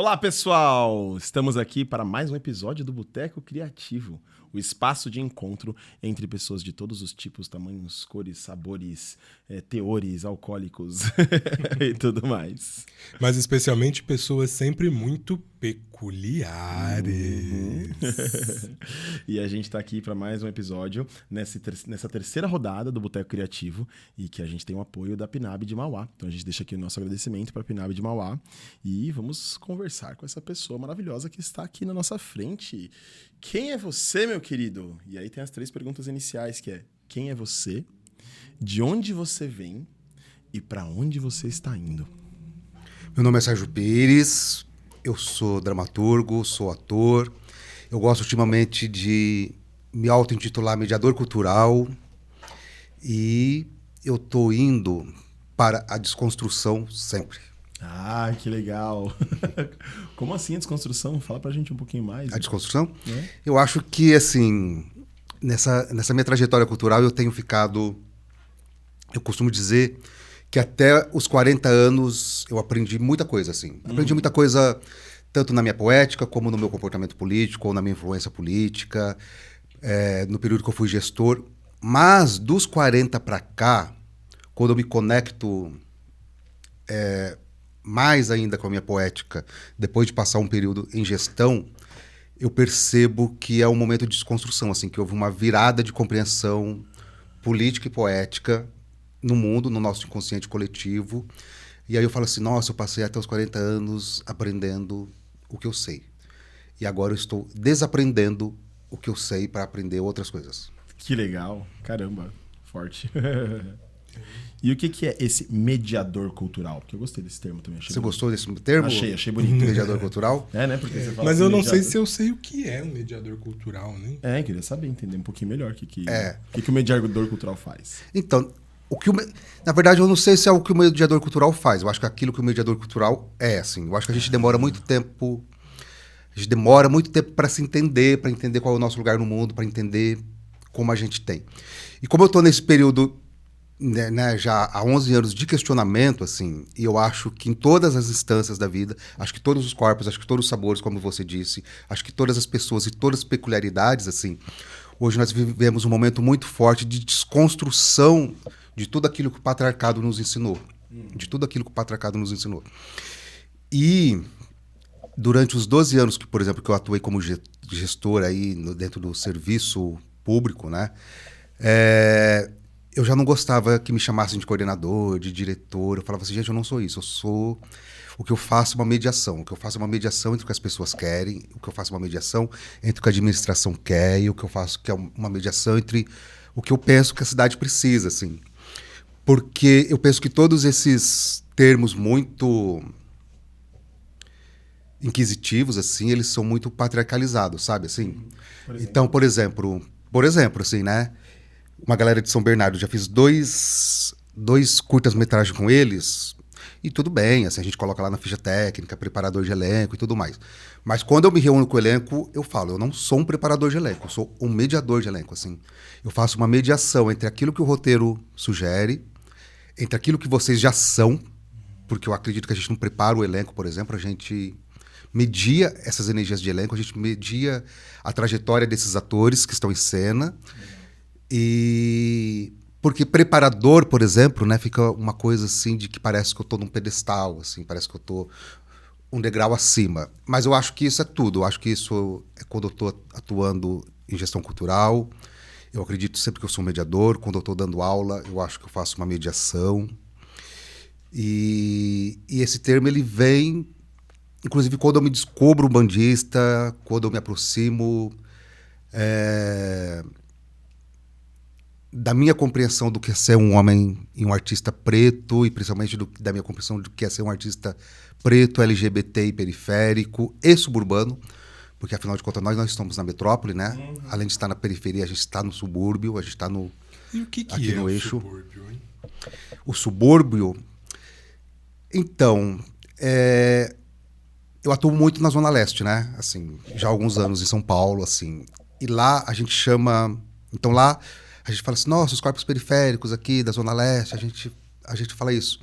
Olá, pessoal! Estamos aqui para mais um episódio do Boteco Criativo, o espaço de encontro entre pessoas de todos os tipos, tamanhos, cores, sabores, teores, alcoólicos e tudo mais. Mas especialmente pessoas sempre muito peculiares. E a gente está aqui para mais um episódio nessa terceira rodada do Boteco Criativo e que a gente tem o apoio da Pinab de Mauá. Então a gente deixa aqui o nosso agradecimento para a Pinab de Mauá e vamos conversar com essa pessoa maravilhosa que está aqui na nossa frente. Quem é você, meu querido? E aí tem as 3 perguntas iniciais, que é: quem é você? De onde você vem? E para onde você está indo? Meu nome é Sérgio Pires, eu sou dramaturgo, sou ator. Eu gosto ultimamente de me auto-intitular mediador cultural e eu estou indo para a desconstrução sempre. Ah, que legal! Como assim a desconstrução? Fala pra gente um pouquinho mais. A desconstrução? É? Eu acho que, assim, nessa minha trajetória cultural eu tenho ficado... Eu costumo dizer que até os 40 anos eu aprendi muita coisa, assim. Aprendi muita coisa tanto na minha poética, como no meu comportamento político, ou na minha influência política, no período que eu fui gestor. Mas dos 40 para cá, quando eu me conecto mais ainda com a minha poética, depois de passar um período em gestão, eu percebo que é um momento de desconstrução, assim, que houve uma virada de compreensão política e poética no mundo, no nosso inconsciente coletivo. E aí eu falo assim, nossa, eu passei até os 40 anos aprendendo o que eu sei. E agora eu estou desaprendendo o que eu sei para aprender outras coisas. Que legal! Caramba, forte. E o que é esse mediador cultural? Porque eu gostei desse termo também. Você gostou desse termo? Achei bonito. Mediador cultural? Né? Porque você fala Mas assim, eu não sei se eu sei o que é um mediador cultural, né? Queria saber, entender um pouquinho melhor o que o mediador cultural faz. Então, na verdade, eu não sei se é o que o mediador cultural faz. Eu acho que aquilo que o mediador cultural é, assim. Eu acho que a gente demora muito tempo... A gente demora muito tempo para se entender, para entender qual é o nosso lugar no mundo, para entender como a gente tem. E como eu estou nesse período, né, já há 11 anos de questionamento, assim, e eu acho que em todas as instâncias da vida, acho que todos os corpos, acho que todos os sabores, como você disse, acho que todas as pessoas e todas as peculiaridades, assim, hoje nós vivemos um momento muito forte de desconstrução de tudo aquilo que o patriarcado nos ensinou. De tudo aquilo que o patriarcado nos ensinou. E durante os 12 anos que, por exemplo, que eu atuei como gestor aí dentro do serviço público, né? Eu já não gostava que me chamassem de coordenador, de diretor. Eu falava assim, gente, eu não sou isso. O que eu faço é uma mediação. O que eu faço é uma mediação entre o que as pessoas querem, o que eu faço é uma mediação entre o que a administração quer e o que eu faço que é uma mediação entre o que eu penso que a cidade precisa, assim. Porque eu penso que todos esses termos muito inquisitivos, assim, eles são muito patriarcalizados, sabe, assim? Então, por exemplo, assim, né? Uma galera de São Bernardo, já fiz dois curtas-metragens com eles, e tudo bem, assim, a gente coloca lá na ficha técnica, preparador de elenco e tudo mais. Mas quando eu me reúno com o elenco, eu falo, eu não sou um preparador de elenco, eu sou um mediador de elenco, assim. Eu faço uma mediação entre aquilo que o roteiro sugere, entre aquilo que vocês já são, porque eu acredito que a gente não prepara o elenco, por exemplo, a gente media essas energias de elenco, a gente media a trajetória desses atores que estão em cena. E porque preparador, por exemplo, né, fica uma coisa assim de que parece que eu estou num pedestal, assim, parece que eu estou um degrau acima. Mas eu acho que isso é tudo. Eu acho que isso é quando eu estou atuando em gestão cultural. Eu acredito sempre que eu sou um mediador. Quando eu estou dando aula, eu acho que eu faço uma mediação. E esse termo, ele vem, inclusive, quando eu me descubro um bandista, quando eu me aproximo da minha compreensão do que é ser um homem e um artista preto, e principalmente da minha compreensão do que é ser um artista preto, LGBT e periférico e suburbano, porque afinal de contas nós estamos na metrópole, né? Além de estar na periferia, a gente está no subúrbio, a gente está no E o que aqui é no o eixo. subúrbio, hein? O subúrbio, então, eu atuo muito na Zona Leste, né? Assim, já há alguns anos em São Paulo, assim. E lá a gente chama... Então lá a gente fala assim, nossa, os corpos periféricos aqui da Zona Leste, a gente fala isso.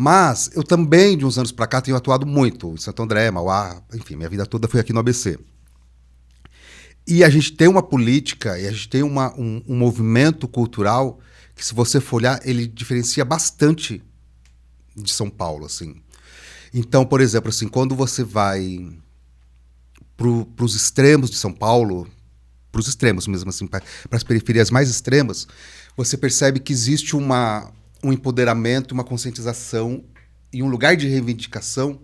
Mas eu também, de uns anos para cá, tenho atuado muito em Santo André, Mauá, enfim, minha vida toda foi aqui no ABC. E a gente tem uma política, e a gente tem um movimento cultural que, se você for olhar, ele diferencia bastante de São Paulo, assim. Então, por exemplo, assim, quando você vai para os extremos de São Paulo, para os extremos mesmo, assim, para as periferias mais extremas, você percebe que existe um empoderamento, uma conscientização e um lugar de reivindicação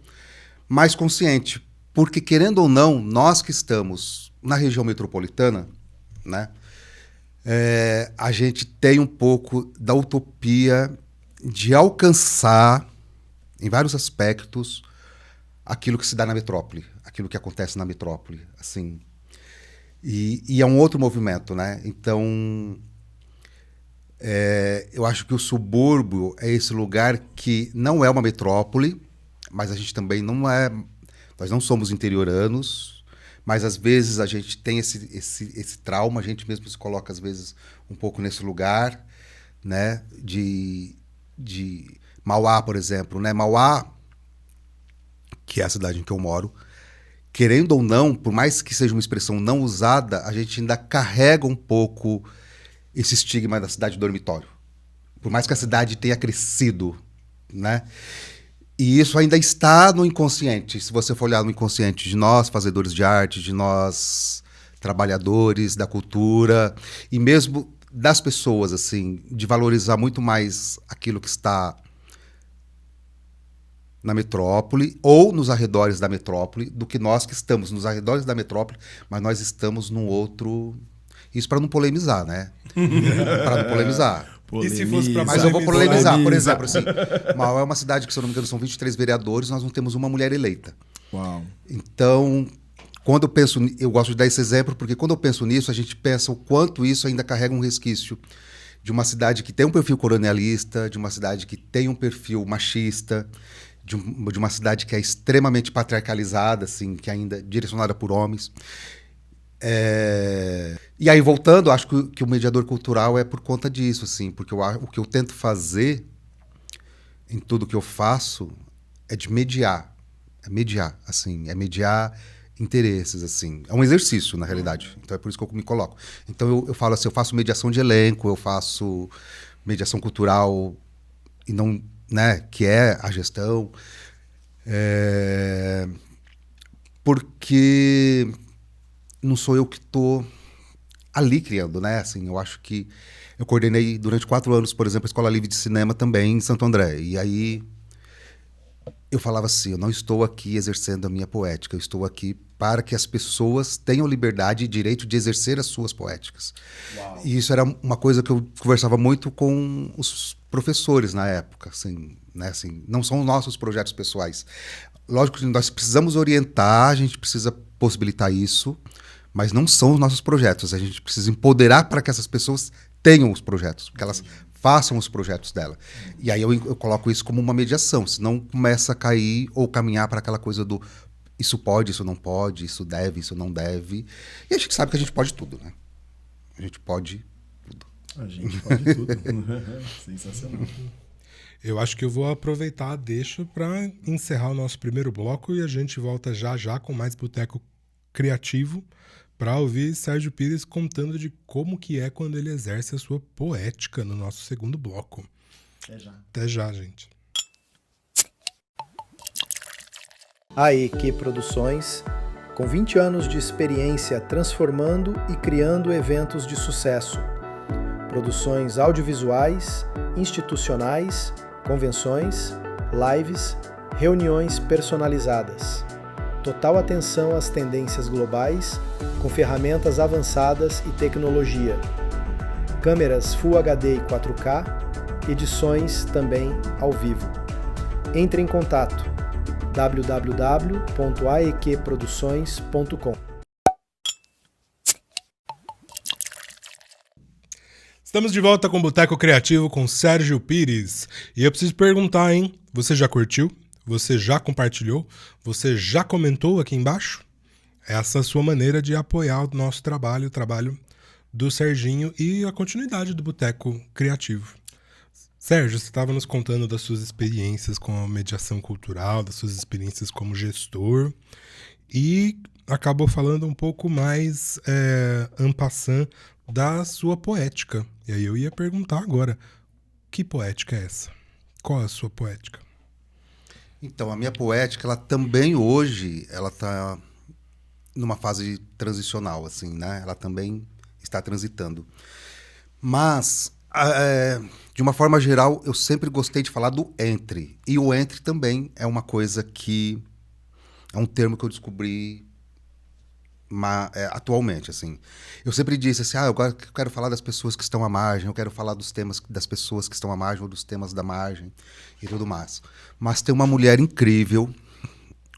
mais consciente. Porque, querendo ou não, nós que estamos na região metropolitana, né, a gente tem um pouco da utopia de alcançar, em vários aspectos, aquilo que se dá na metrópole, aquilo que acontece na metrópole, assim. E é um outro movimento, né? Então, eu acho que o subúrbio é esse lugar que não é uma metrópole, mas a gente também não é... Nós não somos interioranos, mas às vezes a gente tem esse trauma, a gente mesmo se coloca às vezes um pouco nesse lugar, né? De Mauá, por exemplo, né? Mauá, que é a cidade em que eu moro, querendo ou não, por mais que seja uma expressão não usada, a gente ainda carrega um pouco esse estigma da cidade dormitório. Por mais que a cidade tenha crescido, né? E isso ainda está no inconsciente. Se você for olhar no inconsciente de nós, fazedores de arte, de nós, trabalhadores da cultura, e mesmo das pessoas, assim, de valorizar muito mais aquilo que está na metrópole ou nos arredores da metrópole do que nós que estamos nos arredores da metrópole, mas nós estamos num outro... Isso para não polemizar, né? Para não polemizar. E se fosse pra Mas eu vou polemizar, por exemplo, assim, Mauá é uma cidade que, se eu não me engano, são 23 vereadores, nós não temos uma mulher eleita. Uau. Então, quando eu penso, eu gosto de dar esse exemplo, porque quando eu penso nisso, a gente pensa o quanto isso ainda carrega um resquício de uma cidade que tem um perfil colonialista, de uma cidade que tem um perfil machista, de uma cidade que é extremamente patriarcalizada, assim, que ainda é direcionada por homens. E aí, voltando, acho que o mediador cultural é por conta disso, assim, porque o que eu tento fazer em tudo que eu faço é de mediar. É mediar interesses, assim. É um exercício, na realidade. Então é por isso que eu me coloco. Então eu falo assim, eu faço mediação de elenco, eu faço mediação cultural, e não, né, que é a gestão. Porque não sou eu que estou ali criando, né? Assim, eu acho que eu coordenei durante 4 anos, por exemplo, a Escola Livre de Cinema também em Santo André. E aí eu falava assim, eu não estou aqui exercendo a minha poética, eu estou aqui para que as pessoas tenham liberdade e direito de exercer as suas poéticas. Uau. E isso era uma coisa que eu conversava muito com os professores na época, assim, né? Assim, não são nossos projetos pessoais. Lógico que nós precisamos orientar, a gente precisa possibilitar isso, mas não são os nossos projetos. A gente precisa empoderar para que essas pessoas tenham os projetos, que elas façam os projetos dela. E aí eu coloco isso como uma mediação, senão começa a cair ou caminhar para aquela coisa do isso pode, isso não pode, isso deve, isso não deve. E a gente sabe que a gente pode tudo, né? A gente pode tudo. A gente pode tudo. Sensacional. Eu acho que eu vou aproveitar a deixa para encerrar o nosso primeiro bloco e a gente volta já já com mais Boteco Criativo para ouvir Sérgio Pires contando de como que é quando ele exerce a sua poética no nosso segundo bloco. Até já. Até já, gente. A EQ Produções, com 20 anos de experiência transformando e criando eventos de sucesso. Produções audiovisuais, institucionais, convenções, lives, reuniões personalizadas. Total atenção às tendências globais, com ferramentas avançadas e tecnologia. Câmeras Full HD e 4K, edições também ao vivo. Entre em contato www.aeqproduções.com. Estamos de volta com o Boteco Criativo com Sérgio Pires. E eu preciso perguntar, hein? Você já curtiu? Você já compartilhou? Você já comentou aqui embaixo? Essa é a sua maneira de apoiar o nosso trabalho, o trabalho do Serginho e a continuidade do Boteco Criativo. Sérgio, você estava nos contando das suas experiências com a mediação cultural, das suas experiências como gestor, e acabou falando um pouco mais en passant da sua poética. E aí eu ia perguntar agora, que poética é essa? Qual é a sua poética? Então, a minha poética, ela também hoje, ela está numa fase transicional, assim, né? Ela também está transitando. Mas, de uma forma geral, eu sempre gostei de falar do entre. E o entre também é uma coisa que... é um termo que eu descobri atualmente, assim. Eu sempre disse assim, eu quero falar das pessoas que estão à margem, eu quero falar dos temas das pessoas que estão à margem ou dos temas da margem e tudo mais. Mas tem uma mulher incrível,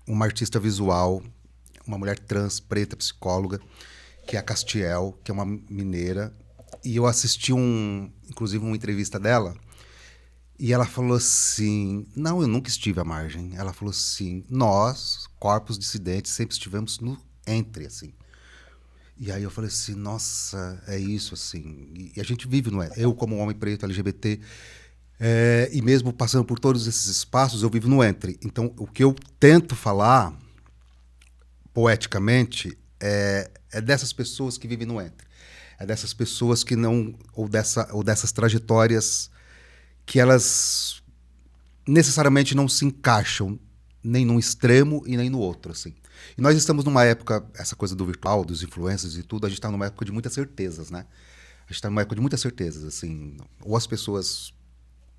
uma artista visual, uma mulher trans, preta, psicóloga, que é a Castiel, que é uma mineira, e eu assisti inclusive uma entrevista dela, e ela falou assim, não, eu nunca estive à margem. Ela falou assim, nós, corpos dissidentes, sempre estivemos no entre, assim. E aí eu falei assim, nossa, é isso, assim. E a gente vive, não é? Eu, como homem preto, LGBT, e mesmo passando por todos esses espaços, eu vivo no entre. Então, o que eu tento falar, poeticamente, é dessas pessoas que vivem no entre. É dessas pessoas que não... ou dessas trajetórias que elas necessariamente não se encaixam nem num extremo e nem no outro, assim. E nós estamos numa época, essa coisa do virtual, dos influencers e tudo, a gente está numa época de muitas certezas, né? A gente está numa época de muitas certezas, assim. Ou as pessoas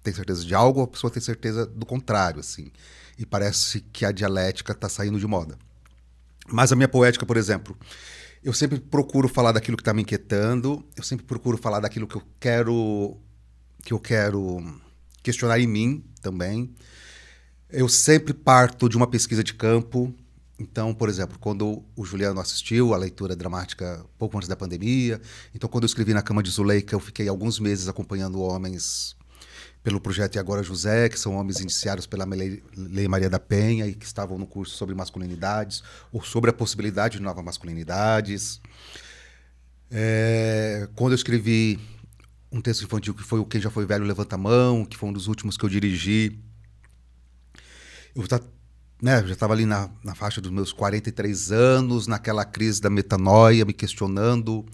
têm certeza de algo, ou a pessoa tem certeza do contrário, assim. E parece que a dialética está saindo de moda. Mas a minha poética, por exemplo, eu sempre procuro falar daquilo que está me inquietando, eu sempre procuro falar daquilo que eu quero questionar em mim também. Eu sempre parto de uma pesquisa de campo. Então, por exemplo, quando o Juliano assistiu a leitura dramática pouco antes da pandemia, então quando eu escrevi Na Cama de Zuleika, eu fiquei alguns meses acompanhando homens pelo projeto E Agora José, que são homens indiciados pela Lei Maria da Penha e que estavam no curso sobre masculinidades ou sobre a possibilidade de novas masculinidades. Quando eu escrevi um texto infantil que foi o Quem Já Foi Velho Levanta a Mão, que foi um dos últimos que eu dirigi, eu já estava ali na faixa dos meus 43 anos, naquela crise da metanoia, me questionando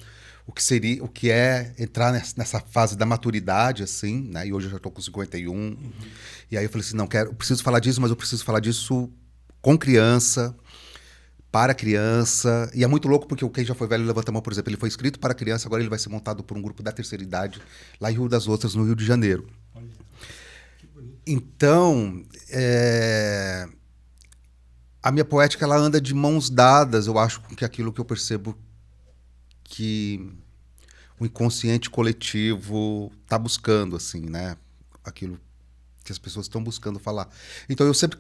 o que é entrar nessa fase da maturidade, assim, né? E hoje eu já estou com 51. Uhum. E aí eu falei assim, eu preciso falar disso, mas eu preciso falar disso com criança, para criança. E é muito louco porque o Quem Já Foi Velho Levanta a Mão, por exemplo, ele foi escrito para criança, agora ele vai ser montado por um grupo da terceira idade, lá em Rio das Ostras, no Rio de Janeiro. Olha, que bonito. Então, a minha poética, ela anda de mãos dadas, eu acho, com aquilo que eu percebo que o inconsciente coletivo está buscando, assim, né? Aquilo que as pessoas estão buscando falar. Então, eu sempre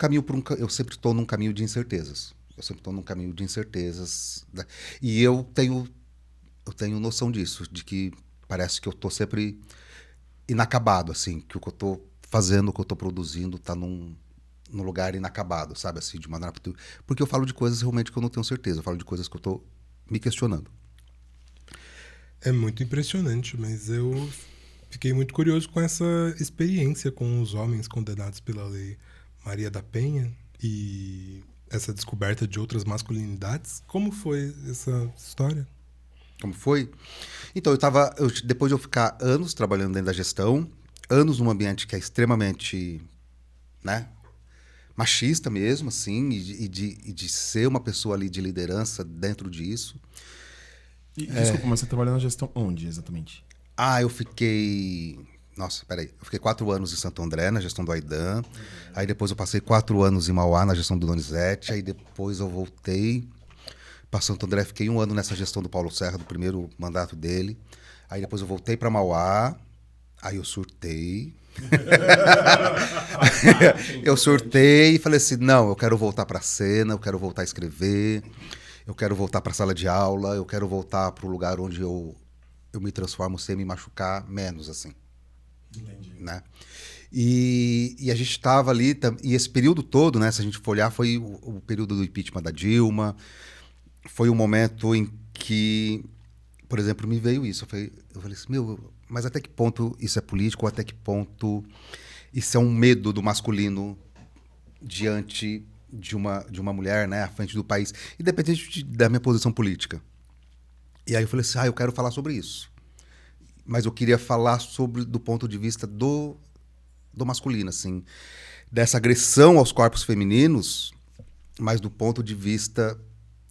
estou num caminho de incertezas. Né? E eu tenho noção disso, de que parece que eu estou sempre inacabado, assim, que o que eu estou fazendo, o que eu estou produzindo está num lugar inacabado, sabe, assim, de maneira... Porque eu falo de coisas realmente que eu não tenho certeza, eu falo de coisas que eu estou me questionando. É muito impressionante, mas eu fiquei muito curioso com essa experiência com os homens condenados pela Lei Maria da Penha e essa descoberta de outras masculinidades. Como foi essa história? Como foi? Então, depois de eu ficar anos trabalhando dentro da gestão, anos num ambiente que é extremamente, né, machista mesmo, assim, e de ser uma pessoa ali de liderança dentro disso. Desculpa, mas você trabalha na gestão onde, exatamente? Eu fiquei... Nossa, peraí. Eu fiquei 4 anos em Santo André, na gestão do Aidan. Aí depois eu passei 4 anos em Mauá, na gestão do Donizete. Aí depois eu voltei para Santo André. Fiquei 1 ano nessa gestão do Paulo Serra, do primeiro mandato dele. Aí depois eu voltei para Mauá. Aí eu surtei. Eu surtei e falei assim, não, eu quero voltar para a cena, eu quero voltar a escrever, eu quero voltar para a sala de aula, eu quero voltar para o lugar onde eu me transformo sem me machucar menos, assim. Entendi. Né? E a gente estava ali, e esse período todo, né, se a gente for olhar, foi o período do impeachment da Dilma, foi um momento em que, por exemplo, me veio isso. Eu falei assim, mas até que ponto isso é político, ou até que ponto isso é um medo do masculino diante de uma mulher, né, à frente do país, independente da minha posição política. E aí eu falei assim, eu quero falar sobre isso. Mas eu queria falar sobre do ponto de vista do masculino, assim, dessa agressão aos corpos femininos, mas do ponto de vista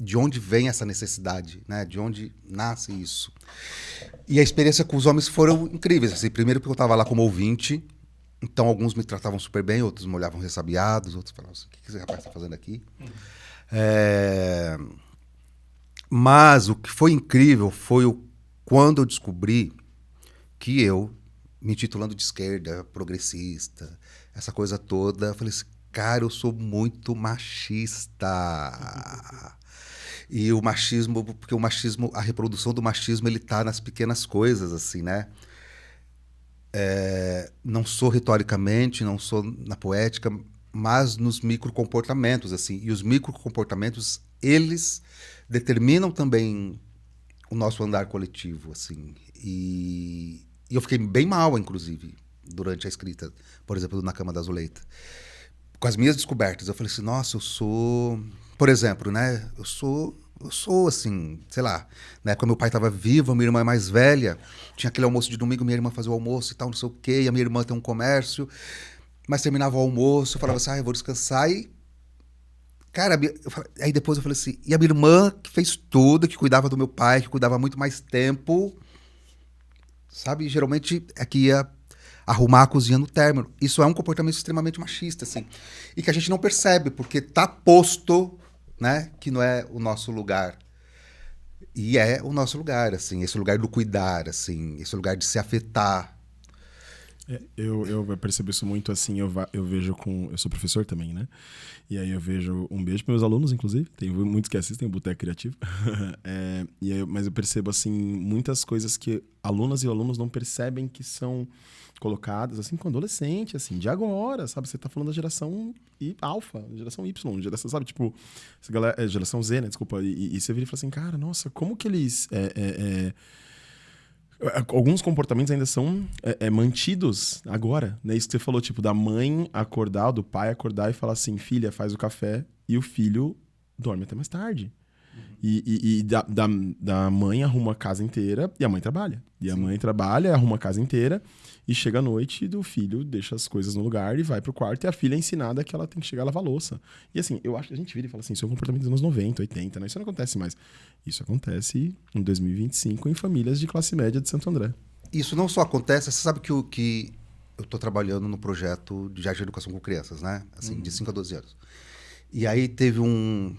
de onde vem essa necessidade, né? De onde nasce isso. E a experiência com os homens foram incríveis. Assim, primeiro porque eu estava lá como ouvinte, então alguns me tratavam super bem, outros me olhavam ressabiados, outros falavam assim, o que esse rapaz está fazendo aqui? Mas o que foi incrível foi quando eu descobri que eu, me intitulando de esquerda, progressista, essa coisa toda, eu falei assim, cara, eu sou muito machista. E o machismo, porque o machismo, a reprodução do machismo, ele tá nas pequenas coisas, assim, né? Não sou retoricamente, não sou na poética, mas nos microcomportamentos, assim. E os microcomportamentos, eles determinam também o nosso andar coletivo, assim. E eu fiquei bem mal, inclusive, durante a escrita, por exemplo, do Na Cama da Azuleta. Com as minhas descobertas, eu falei assim, nossa, eu sou... Por exemplo, né? Eu sou assim, sei lá, na época meu pai estava vivo, minha irmã é mais velha, tinha aquele almoço de domingo, minha irmã fazia o almoço e tal, não sei o quê, e a minha irmã tem um comércio, mas terminava o almoço, eu falava assim, eu vou descansar e... Cara, aí depois eu falei assim, e a minha irmã que fez tudo, que cuidava do meu pai, que cuidava muito mais tempo, sabe? Geralmente é que ia arrumar a cozinha no término. Isso é um comportamento extremamente machista, assim, e que a gente não percebe, porque tá posto... Né? Que não é o nosso lugar. E é o nosso lugar, assim, esse lugar do cuidar, assim, esse lugar de se afetar. Eu percebo isso muito, assim, eu vejo eu sou professor também, né? E aí eu vejo, um beijo para meus alunos, inclusive, tem muitos que assistem o Boteco Criativo. Mas eu percebo, assim, muitas coisas que alunas e alunos não percebem que são colocadas, assim, com adolescente, assim, de agora, sabe? Você tá falando da geração alfa, geração Y, geração, sabe? Tipo, essa galera, geração Z, né? Desculpa. E você vira e fala assim, cara, nossa, como que eles... Alguns comportamentos ainda são mantidos agora, né? Isso que você falou, tipo, da mãe acordar, do pai acordar e falar assim, filha, faz o café, e o filho dorme até mais tarde. E da mãe arruma a casa inteira e a mãe trabalha. E a mãe trabalha, arruma a casa inteira e chega à noite do filho, deixa as coisas no lugar e vai pro quarto, e a filha é ensinada que ela tem que chegar a lavar louça. E assim, eu acho que a gente vira e fala assim, isso é um comportamento dos anos 90, 80, né? Isso não acontece mais. Isso acontece em 2025 em famílias de classe média de Santo André. Isso não só acontece, você sabe que eu tô trabalhando no projeto de Jardim de Educação com Crianças, né? Assim, de 5 a 12 anos. E aí teve um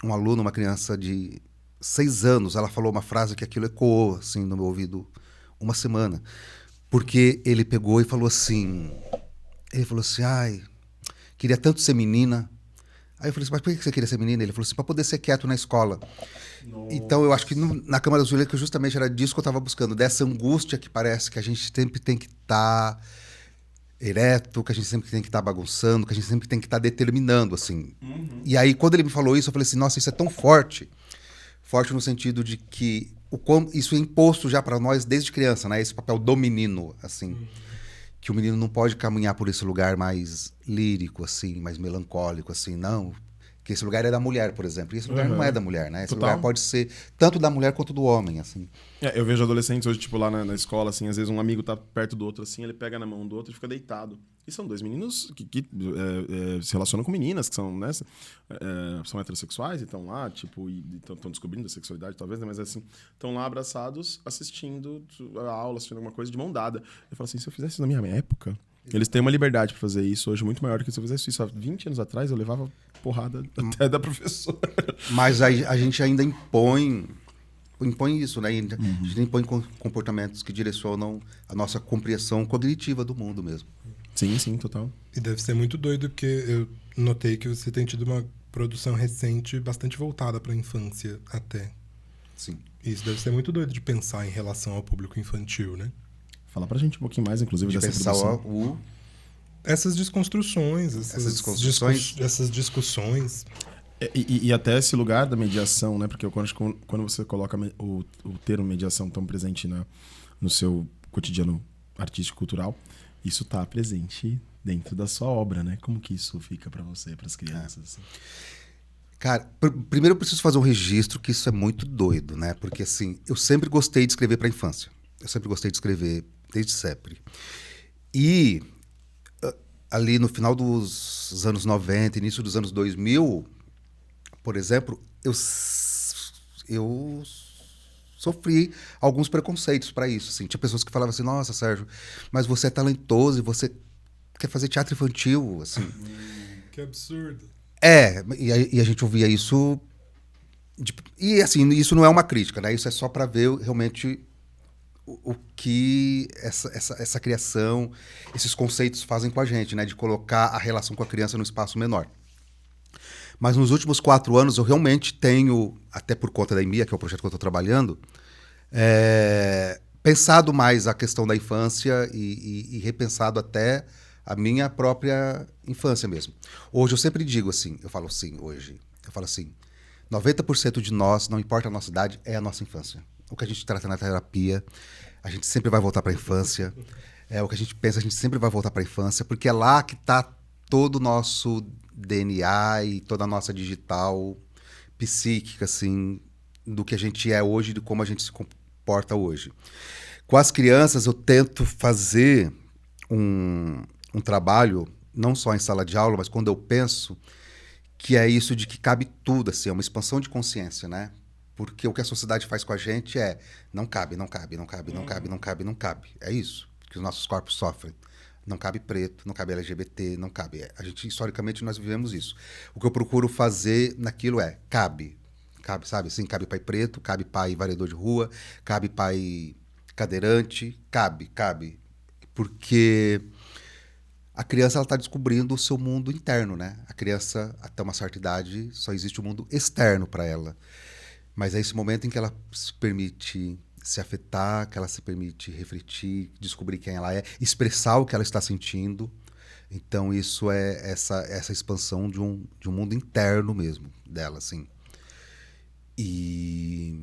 aluno, uma criança de 6 anos, ela falou uma frase que aquilo ecoou, assim, no meu ouvido uma semana. Porque ele pegou e falou assim, ai, queria tanto ser menina. Aí eu falei assim, mas por que você queria ser menina? Ele falou assim, para poder ser quieto na escola. Nossa. Então eu acho que na Câmara da Azuleta, justamente era disso que eu estava buscando, dessa angústia que parece que a gente sempre tem que estar ereto, que a gente sempre tem que estar bagunçando, que a gente sempre tem que estar determinando, assim. Uhum. E aí, quando ele me falou isso, eu falei assim, nossa, isso é tão forte. Forte no sentido de que isso é imposto já para nós desde criança, né? Esse papel do menino, assim. Uhum. Que o menino não pode caminhar por esse lugar mais lírico, assim, mais melancólico, assim, não. Que esse lugar é da mulher, por exemplo. E esse lugar não é da mulher, né? Esse lugar pode ser tanto da mulher quanto do homem, assim. Eu vejo adolescentes hoje, tipo, lá na escola, assim, às vezes um amigo tá perto do outro, assim, ele pega na mão do outro e fica deitado. E são dois meninos que se relacionam com meninas, que são, né, são heterossexuais e estão lá, tipo, e estão descobrindo a sexualidade, talvez, né, mas assim, estão lá abraçados, assistindo a aula, assistindo alguma coisa de mão dada. Eu falo assim, se eu fizesse isso na minha época, eles têm uma liberdade pra fazer isso hoje muito maior do que se eu fizesse isso há 20 anos atrás, eu levava porrada até da professora. Mas a gente ainda impõe isso, né? A gente impõe comportamentos que direcionam a nossa compreensão cognitiva do mundo mesmo. Sim, total. E deve ser muito doido, porque eu notei que você tem tido uma produção recente bastante voltada para a infância até. Sim. Isso deve ser muito doido de pensar em relação ao público infantil, né? Fala pra gente um pouquinho mais, inclusive, dessa produção. Essas desconstruções, essas discussões. E até esse lugar da mediação, né? Porque quando você coloca o termo mediação tão presente no seu cotidiano artístico cultural, isso está presente dentro da sua obra, né? Como que isso fica para você, para as crianças? Assim? Cara, primeiro eu preciso fazer um registro que isso é muito doido, né? Porque, assim, eu sempre gostei de escrever para a infância. Eu sempre gostei de escrever, desde sempre. E ali no final dos anos 90, início dos anos 2000, por exemplo, eu sofri alguns preconceitos para isso. Assim. Tinha pessoas que falavam assim, nossa, Sérgio, mas você é talentoso e você quer fazer teatro infantil, assim. Que absurdo. E a gente ouvia isso... E, assim, isso não é uma crítica, né? Isso é só para ver realmente o que essa criação, esses conceitos fazem com a gente, né? De colocar a relação com a criança num espaço menor. Mas nos últimos 4 anos eu realmente tenho, até por conta da EMIA, que é o projeto que eu estou trabalhando, pensado mais a questão da infância e repensado até a minha própria infância mesmo. Hoje eu sempre digo assim, eu falo assim, 90% de nós, não importa a nossa idade, é a nossa infância. O que a gente trata na terapia, a gente sempre vai voltar para a infância. O que a gente pensa, a gente sempre vai voltar para a infância, porque é lá que está todo o nosso DNA e toda a nossa digital psíquica, assim, do que a gente é hoje e de como a gente se comporta hoje. Com as crianças, eu tento fazer um trabalho, não só em sala de aula, mas quando eu penso, que é isso de que cabe tudo, assim, é uma expansão de consciência, né? Porque o que a sociedade faz com a gente é não cabe, não cabe, não cabe, não cabe, não cabe, não cabe. É isso que os nossos corpos sofrem. Não cabe preto, não cabe LGBT, não cabe. A gente, historicamente, nós vivemos isso. O que eu procuro fazer naquilo é cabe. Cabe, sabe? Assim, cabe pai preto, cabe pai varredor de rua, cabe pai cadeirante, cabe. Porque a criança ela está descobrindo o seu mundo interno, né? A criança, até uma certa idade, só existe o mundo externo para ela. Mas é esse momento em que ela se permite se afetar, que ela se permite refletir, descobrir quem ela é, expressar o que ela está sentindo. Então isso é essa expansão de um mundo interno mesmo dela, assim. E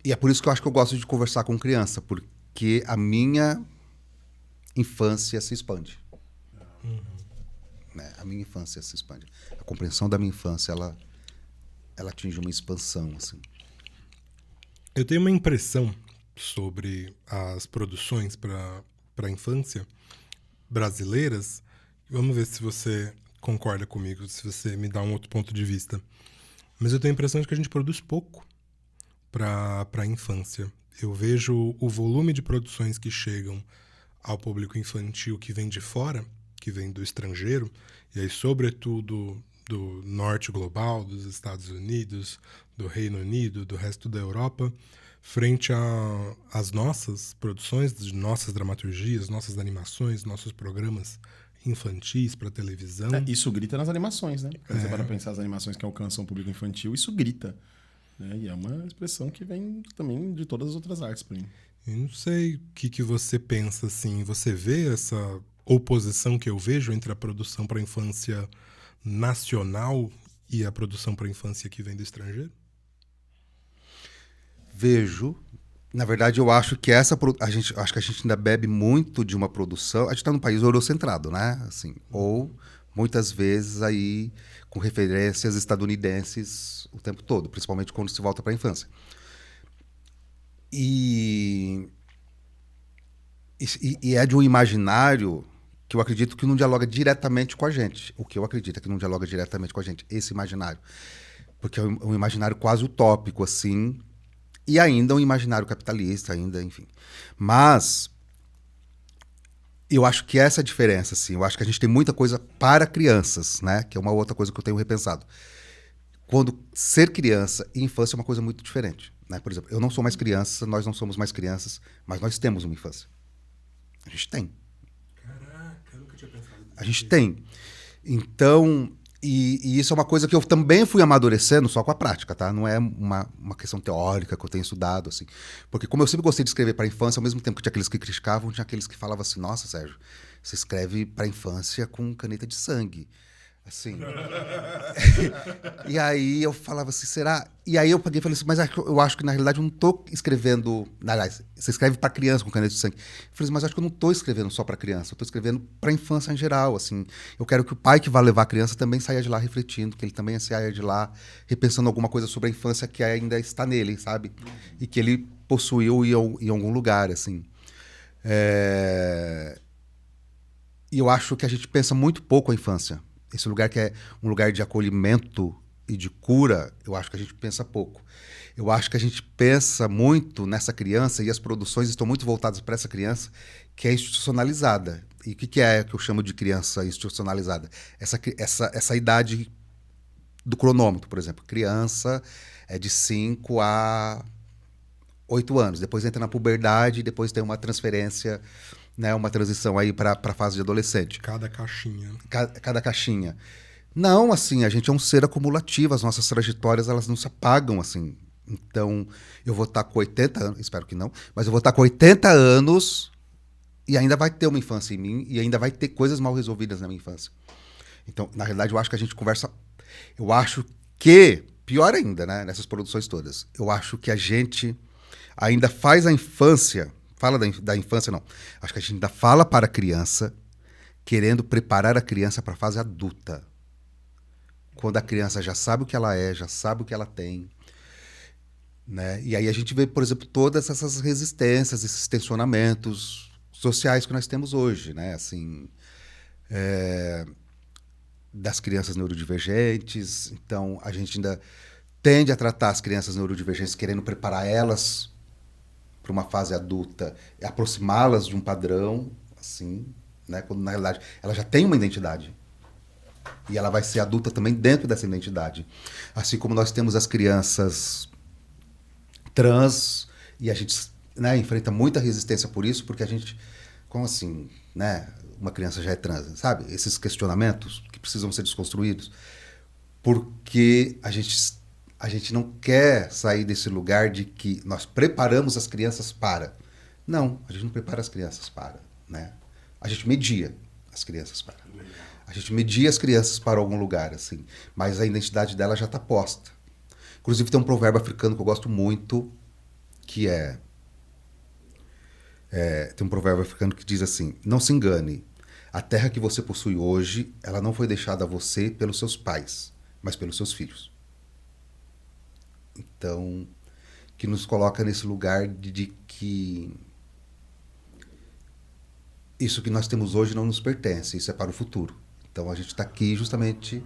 é por isso que eu acho que eu gosto de conversar com criança, porque a minha infância se expande. Né? A minha infância se expande. A compreensão da minha infância, ela atinge uma expansão, assim. Eu tenho uma impressão sobre as produções para a infância brasileiras. Vamos ver se você concorda comigo, se você me dá um outro ponto de vista. Mas eu tenho a impressão de que a gente produz pouco para a infância. Eu vejo o volume de produções que chegam ao público infantil que vem de fora, que vem do estrangeiro, e aí, sobretudo, do norte global, dos Estados Unidos, do Reino Unido, do resto da Europa, frente às nossas produções, nossas dramaturgias, nossas animações, nossos programas infantis para televisão. Isso grita nas animações, né? Quando você para pensar as animações que alcançam o público infantil, isso grita. Né? E é uma expressão que vem também de todas as outras artes para mim. Eu não sei o que você pensa, assim. Você vê essa oposição que eu vejo entre a produção para a infância nacional e a produção para a infância que vem do estrangeiro? Vejo. Na verdade, eu acho que acho que a gente ainda bebe muito de uma produção. A gente está num país eurocentrado, né? Assim, ou muitas vezes aí com referências estadunidenses o tempo todo, principalmente quando se volta para a infância. E é de um imaginário que eu acredito que não dialoga diretamente com a gente. O que eu acredito é que não dialoga diretamente com a gente, esse imaginário. Porque é um imaginário quase utópico, assim, e ainda um imaginário capitalista, ainda, enfim. Mas eu acho que essa é a diferença, assim. Eu acho que a gente tem muita coisa para crianças, né? Que é uma outra coisa que eu tenho repensado. Quando ser criança e infância é uma coisa muito diferente, né? Por exemplo, eu não sou mais criança, nós não somos mais crianças, mas nós temos uma infância. A gente tem. Caraca, eu nunca tinha pensado nisso. A gente tem. Então, e isso é uma coisa que eu também fui amadurecendo só com a prática, tá? Não é uma questão teórica que eu tenho estudado, assim. Porque como eu sempre gostei de escrever para a infância, ao mesmo tempo que tinha aqueles que criticavam, tinha aqueles que falavam assim, nossa, Sérgio, você escreve para a infância com caneta de sangue. Assim. E aí eu falava assim, será? E aí eu peguei e falei assim, mas eu acho que na realidade eu não tô escrevendo... Aliás, você escreve para criança com caneta de sangue. Eu falei assim, mas acho que eu não tô escrevendo só para criança, eu tô escrevendo para infância em geral, assim. Eu quero que o pai que vai levar a criança também saia de lá refletindo, que ele também saia de lá repensando alguma coisa sobre a infância que ainda está nele, sabe? E que ele possuiu em algum lugar, assim. E eu acho que a gente pensa muito pouco a infância. Esse lugar que é um lugar de acolhimento e de cura, eu acho que a gente pensa pouco. Eu acho que a gente pensa muito nessa criança e as produções estão muito voltadas para essa criança que é institucionalizada. E o que é que eu chamo de criança institucionalizada? Essa idade do cronômetro, por exemplo. Criança é de 5 a 8 anos. Depois entra na puberdade, depois tem uma transferência, né, uma transição aí para a fase de adolescente. Cada caixinha. Cada caixinha. Não, assim, a gente é um ser acumulativo, as nossas trajetórias, elas não se apagam, assim. Então, eu vou estar com 80 anos, espero que não, mas eu vou estar com 80 anos e ainda vai ter uma infância em mim e ainda vai ter coisas mal resolvidas na minha infância. Então, na realidade, eu acho que a gente conversa... Eu acho que, pior ainda, né, nessas produções todas, eu acho que a gente ainda faz a infância... Fala da infância, não. Acho que a gente ainda fala para a criança, querendo preparar a criança para a fase adulta. Quando a criança já sabe o que ela é, já sabe o que ela tem, né? E aí a gente vê, por exemplo, todas essas resistências, esses tensionamentos sociais que nós temos hoje, né? Assim, das crianças neurodivergentes. Então, a gente ainda tende a tratar as crianças neurodivergentes querendo preparar elas para uma fase adulta, aproximá-las de um padrão, assim, né? Quando na realidade ela já tem uma identidade e ela vai ser adulta também dentro dessa identidade, assim como nós temos as crianças trans e a gente, né, enfrenta muita resistência por isso, porque a gente, como assim, né? Uma criança já é trans, sabe? Esses questionamentos que precisam ser desconstruídos, porque a gente não quer sair desse lugar de que nós preparamos as crianças para. Não, a gente não prepara as crianças para, né? A gente media as crianças para. A gente media as crianças para algum lugar, assim. Mas a identidade dela já está posta. Inclusive tem um provérbio africano que eu gosto muito, que tem um provérbio africano que diz assim, não se engane, a terra que você possui hoje, ela não foi deixada a você pelos seus pais, mas pelos seus filhos. Então, que nos coloca nesse lugar de que isso que nós temos hoje não nos pertence, isso é para o futuro. Então, a gente está aqui justamente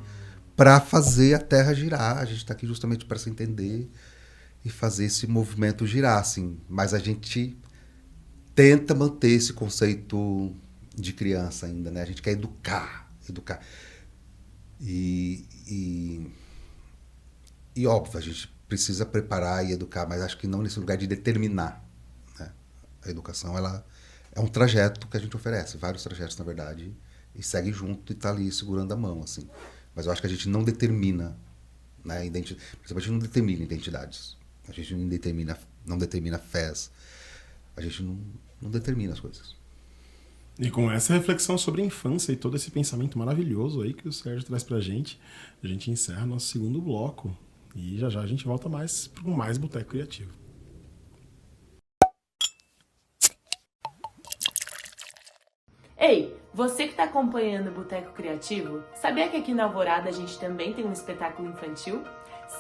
para fazer a Terra girar, a gente está aqui justamente para se entender e fazer esse movimento girar, assim. Mas a gente tenta manter esse conceito de criança ainda, né? A gente quer educar. E óbvio, a gente precisa preparar e educar, mas acho que não nesse lugar de determinar, né? A educação, ela é um trajeto que a gente oferece, vários trajetos, na verdade, e segue junto e está ali segurando a mão, assim. Mas eu acho que a gente não determina, né, a gente não determina identidades, a gente não determina fés, a gente não determina as coisas. E com essa reflexão sobre a infância e todo esse pensamento maravilhoso aí que o Sérgio traz pra gente, a gente encerra nosso segundo bloco. E já já a gente volta com mais Boteco Criativo. Ei, você que está acompanhando o Boteco Criativo, sabia que aqui na Alvorada a gente também tem um espetáculo infantil?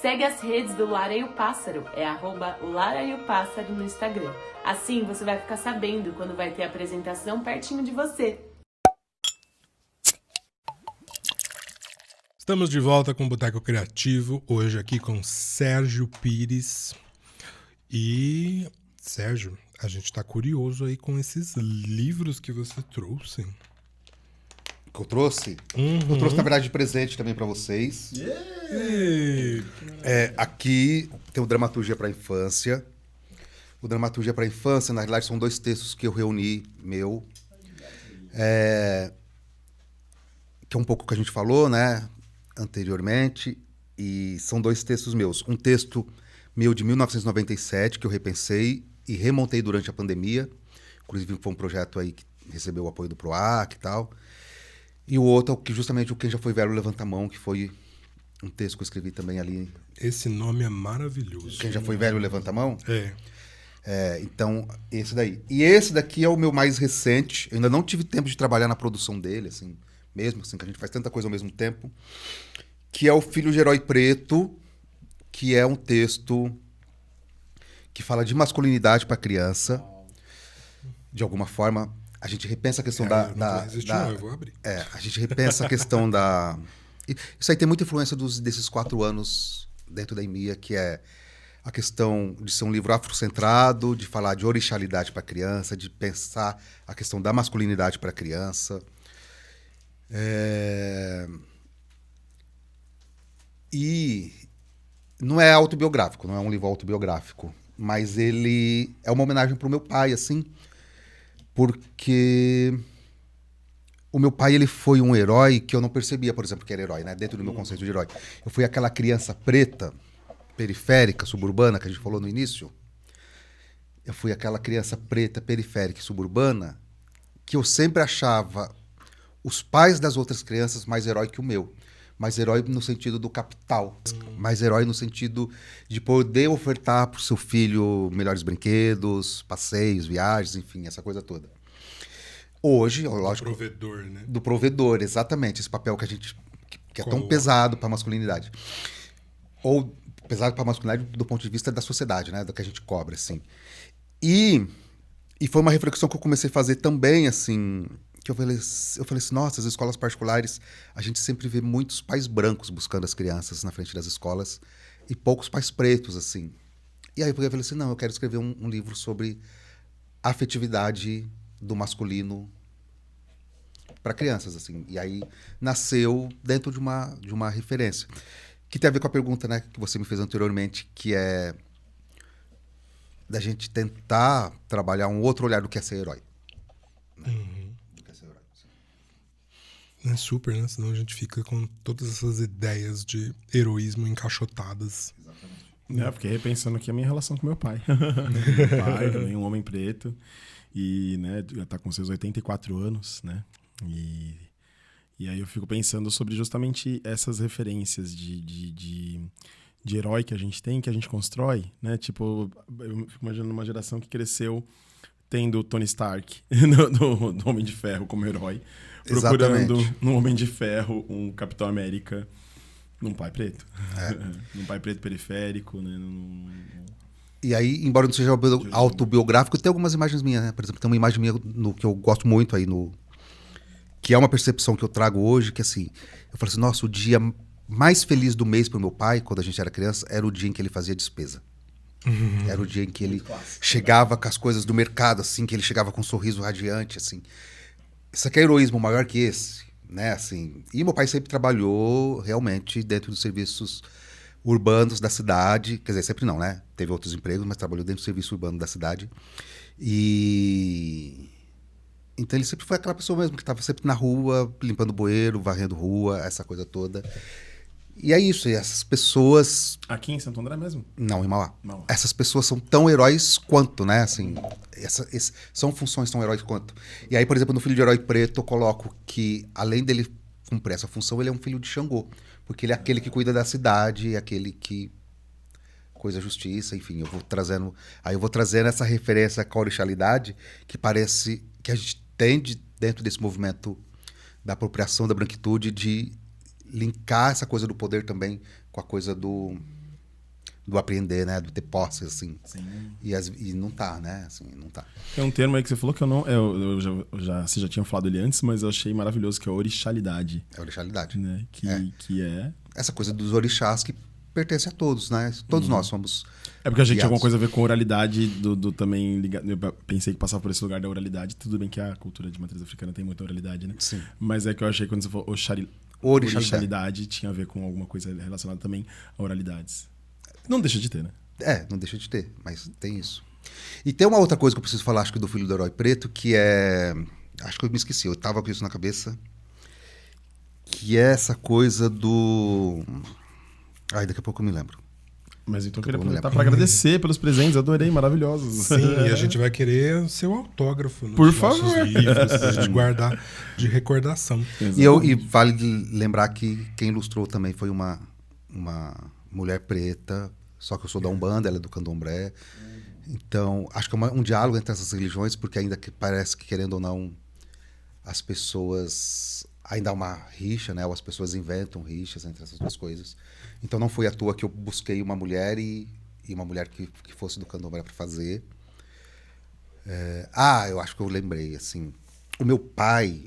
Segue as redes do Lara e o Pássaro, é @Lara e o Pássaro no Instagram. Assim você vai ficar sabendo quando vai ter apresentação pertinho de você. Estamos de volta com o Boteco Criativo, hoje aqui com Sérgio Pires. E, Sérgio, a gente está curioso aí com esses livros que você trouxe. Que eu trouxe? Uhum. Eu trouxe, na verdade, de presente também para vocês. Aqui tem o Dramaturgia para a Infância. O Dramaturgia para a Infância, na realidade, são 2 textos que eu reuni, meu. Que é um pouco o que a gente falou, né, anteriormente. E são 2 textos meus. Um texto meu de 1997, que eu repensei e remontei durante a pandemia. Inclusive, foi um projeto aí que recebeu o apoio do PROAC e tal. E o outro é justamente o Quem Já Foi Velho Levanta a Mão, que foi um texto que eu escrevi também ali. Esse nome é maravilhoso. Quem Já Foi Velho Levanta a Mão? É. Então, esse daí. E esse daqui é o meu mais recente. Eu ainda não tive tempo de trabalhar na produção dele, assim, mesmo assim, que a gente faz tanta coisa ao mesmo tempo. Que é o Filho de Herói Preto, que é um texto que fala de masculinidade para criança. De alguma forma, a gente repensa a questão Eu não vou resistir, não, eu vou abrir. a gente repensa a questão da... Isso aí tem muita influência desses 4 anos dentro da EMEA, que é a questão de ser um livro afrocentrado, de falar de orixalidade para criança, de pensar a questão da masculinidade para criança. E não é autobiográfico, não é um livro autobiográfico, mas ele é uma homenagem para o meu pai, assim, porque o meu pai, ele foi um herói que eu não percebia, por exemplo, que era herói, né? Dentro do meu conceito de herói. Eu fui aquela criança preta, periférica, suburbana, que a gente falou no início. Eu fui aquela criança preta, periférica e suburbana que eu sempre achava os pais das outras crianças mais herói que o meu. Mais herói no sentido do capital. Mais herói no sentido de poder ofertar para o seu filho melhores brinquedos, passeios, viagens, enfim, essa coisa toda. Hoje, lógico... Do provedor, né? Do provedor, exatamente. Esse papel que a gente... que é tão pesado para a masculinidade. Ou pesado para a masculinidade do ponto de vista da sociedade, né? Do que a gente cobra, assim. E foi uma reflexão que eu comecei a fazer também, assim... que eu falei assim, nossa, as escolas particulares, a gente sempre vê muitos pais brancos buscando as crianças na frente das escolas e poucos pais pretos, assim. E aí eu falei assim, não, eu quero escrever um livro sobre a afetividade do masculino para crianças, assim. E aí nasceu dentro de uma referência. Que tem a ver com a pergunta, né, que você me fez anteriormente, que é da gente tentar trabalhar um outro olhar do que é ser herói. É super, né? Senão a gente fica com todas essas ideias de heroísmo encaixotadas. Exatamente. Eu fiquei repensando aqui a minha relação com meu pai. Meu pai também, um homem preto. E, né, já tá com seus 84 anos, né? E aí eu fico pensando sobre justamente essas referências de herói que a gente tem, que a gente constrói, né? Tipo, eu fico imaginando uma geração que cresceu tendo o Tony Stark do Homem de Ferro como herói, procurando no Homem de Ferro um Capitão América num pai preto. Num pai preto periférico, né? E aí, embora não seja autobiográfico, tem algumas imagens minhas, né? Por exemplo, tem uma imagem minha que eu gosto muito aí, que é uma percepção que eu trago hoje, que assim, eu falo assim, nossa, o dia mais feliz do mês pro meu pai, quando a gente era criança, era o dia em que ele fazia despesa. Era o dia em que ele chegava com as coisas do mercado, assim, que ele chegava com um sorriso radiante, assim. Isso aqui é heroísmo maior que esse, né, assim. E meu pai sempre trabalhou realmente dentro dos serviços urbanos da cidade, quer dizer, sempre não, né? Teve outros empregos, mas trabalhou dentro do serviço urbano da cidade. Então ele sempre foi aquela pessoa mesmo que estava sempre na rua, limpando bueiro, varrendo rua, essa coisa toda. E é isso, e essas pessoas... Aqui em Santo André mesmo? Não, em Mauá. Essas pessoas são tão heróis quanto, né? Assim, são funções tão heróis quanto. E aí, por exemplo, no Filho de Herói Preto, eu coloco que, além dele cumprir essa função, ele é um filho de Xangô. Porque ele é aquele que cuida da cidade, aquele que coisa a justiça, enfim. Eu vou trazendo essa referência à orixalidade que parece que a gente tem dentro desse movimento da apropriação da branquitude, de linkar essa coisa do poder também com a coisa do apreender, né? Do ter posse, assim. Sim. E não tá, né? Assim, não tá. Tem um termo aí que você falou que eu não... Você já tinha falado ele antes, mas eu achei maravilhoso, que é a orixalidade. É a orixalidade. Né? Que é... Essa coisa dos orixás que pertence a todos, né? Todos nós somos... É porque a gente tinha guiados. alguma coisa a ver com oralidade também ligado. Eu pensei que passava por esse lugar da oralidade. Tudo bem que a cultura de matriz africana tem muita oralidade, né? Sim. Mas é que eu achei que quando você falou orixalidade tinha a ver com alguma coisa relacionada também a oralidades. Não deixa de ter, né? Não deixa de ter, mas tem isso. E tem uma outra coisa que eu preciso falar, acho que do Filho do Herói Preto, que é... Acho que eu me esqueci, eu tava com isso na cabeça. Que é essa coisa do... Daqui a pouco eu me lembro. Mas então eu queria Eu não aproveitar lembro. para agradecer pelos presentes, adorei, maravilhosos. Sim, e a gente vai querer seu autógrafo nos Por nossos favor. livros, pra gente guardar de recordação. E vale lembrar que quem ilustrou também foi uma mulher preta, só que eu sou da Umbanda, ela é do Candomblé. Então, acho que é um diálogo entre essas religiões, porque ainda que parece que, querendo ou não, as pessoas... Ainda há uma rixa, né? Ou as pessoas inventam rixas entre essas duas coisas. Então, não foi à toa que eu busquei uma mulher e uma mulher que fosse do Candomblé para fazer. Eu acho que eu lembrei, assim... O meu pai...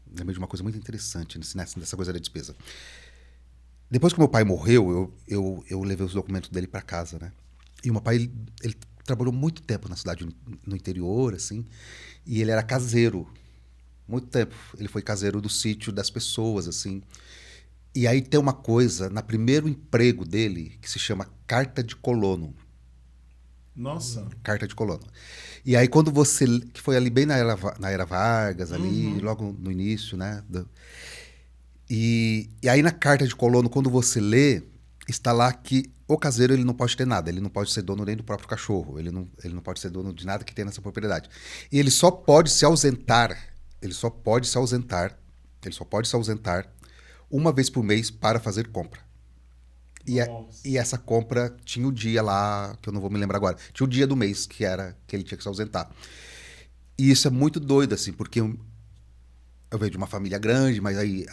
Lembrei de uma coisa muito interessante nessa coisa da despesa. Depois que meu pai morreu, eu levei os documentos dele para casa, né? E o meu pai, ele trabalhou muito tempo na cidade, no interior, assim, e ele era caseiro. Muito tempo. Ele foi caseiro do sítio das pessoas, assim. E aí tem uma coisa, no primeiro emprego dele, que se chama carta de colono. Nossa. Carta de colono. E aí quando você... Que foi ali bem na era Vargas, ali, logo no início, né? E aí na carta de colono, quando você lê, está lá que o caseiro ele não pode ter nada. Ele não pode ser dono nem do próprio cachorro. Ele não pode ser dono de nada que tem nessa propriedade. E ele só pode se ausentar. Ele só pode se ausentar uma vez por mês para fazer compra. E essa compra tinha o dia lá, que eu não vou me lembrar agora. Tinha o dia do mês que ele tinha que se ausentar. E isso é muito doido, assim, porque eu venho de uma família grande, mas aí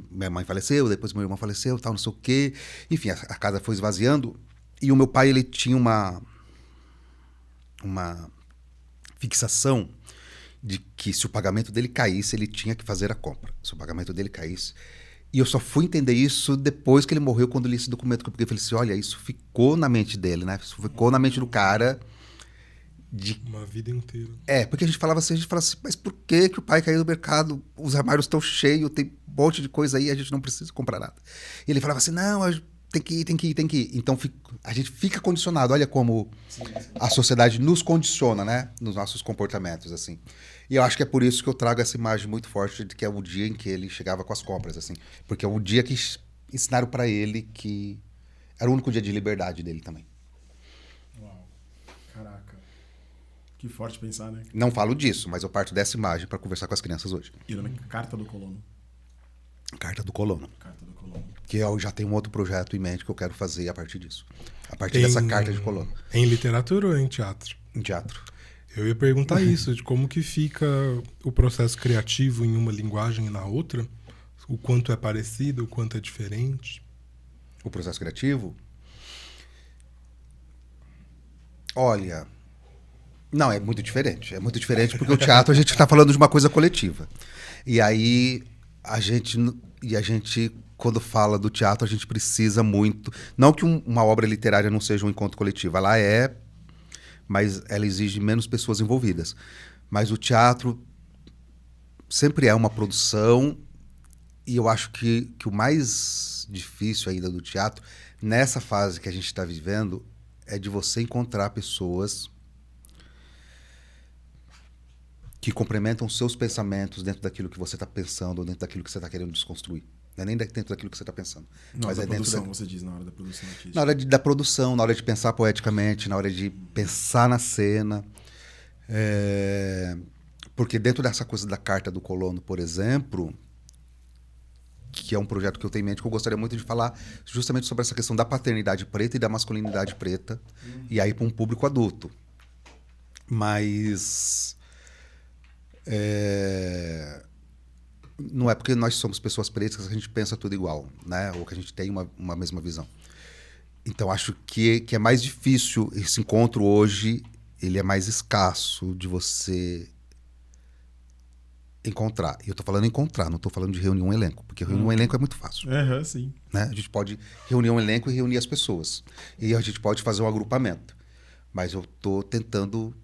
minha mãe faleceu, depois meu irmão faleceu, tal, não sei o quê. Enfim, a casa foi esvaziando. E o meu pai, ele tinha uma fixação de que se o pagamento dele caísse, ele tinha que fazer a compra. Se o pagamento dele caísse. E eu só fui entender isso depois que ele morreu, quando eu li esse documento, porque eu falei assim, olha, isso ficou na mente dele, né? Isso ficou na mente do cara Uma vida inteira. porque a gente falava assim, mas por que o pai caiu no mercado? Os armários estão cheios, tem um monte de coisa aí, a gente não precisa comprar nada. E ele falava assim, não, tem que ir. Então a gente fica condicionado. Olha como a sociedade nos condiciona, né? Nos nossos comportamentos, assim. E eu acho que é por isso que eu trago essa imagem muito forte de que é o dia em que ele chegava com as compras, assim. Porque é o dia que ensinaram para ele que era o único dia de liberdade dele também. Uau. Caraca. Que forte pensar, né? Não falo disso, mas eu parto dessa imagem para conversar com as crianças hoje. Irônica. Carta do colono. Carta do colono. Carta do colono. Que eu já tenho um outro projeto em mente que eu quero fazer a partir disso. A partir dessa carta de colono. Em literatura ou em teatro? Em teatro. Eu ia perguntar isso, de como que fica o processo criativo em uma linguagem e na outra, o quanto é parecido, o quanto é diferente. O processo criativo? Olha... Não, é muito diferente. É muito diferente porque o teatro a gente está falando de uma coisa coletiva. E aí a gente, quando fala do teatro, a gente precisa muito... Não que uma obra literária não seja um encontro coletivo. Ela é, mas ela exige menos pessoas envolvidas. Mas o teatro sempre é uma produção, e eu acho que o mais difícil ainda do teatro, nessa fase que a gente está vivendo, é de você encontrar pessoas que complementam seus pensamentos dentro daquilo que você está pensando, ou dentro daquilo que você está querendo desconstruir. Não é nem dentro daquilo que você está pensando. Mas é da dentro produção, você diz, na hora da produção artística. Na hora da produção, na hora de pensar poeticamente, na hora de pensar na cena. Porque dentro dessa coisa da Carta do Colono, por exemplo, que é um projeto que eu tenho em mente, que eu gostaria muito de falar justamente sobre essa questão da paternidade preta e da masculinidade preta, e aí para um público adulto. Mas... não é porque nós somos pessoas pretas que a gente pensa tudo igual, né? Ou que a gente tem uma mesma visão. Então, acho que é mais difícil. Esse encontro hoje, ele é mais escasso de você encontrar. E eu tô falando encontrar, não tô falando de reunir um elenco, porque reunir um elenco é muito fácil. Sim. Né? A gente pode reunir um elenco e reunir as pessoas. E a gente pode fazer um agrupamento. Mas eu tô tentando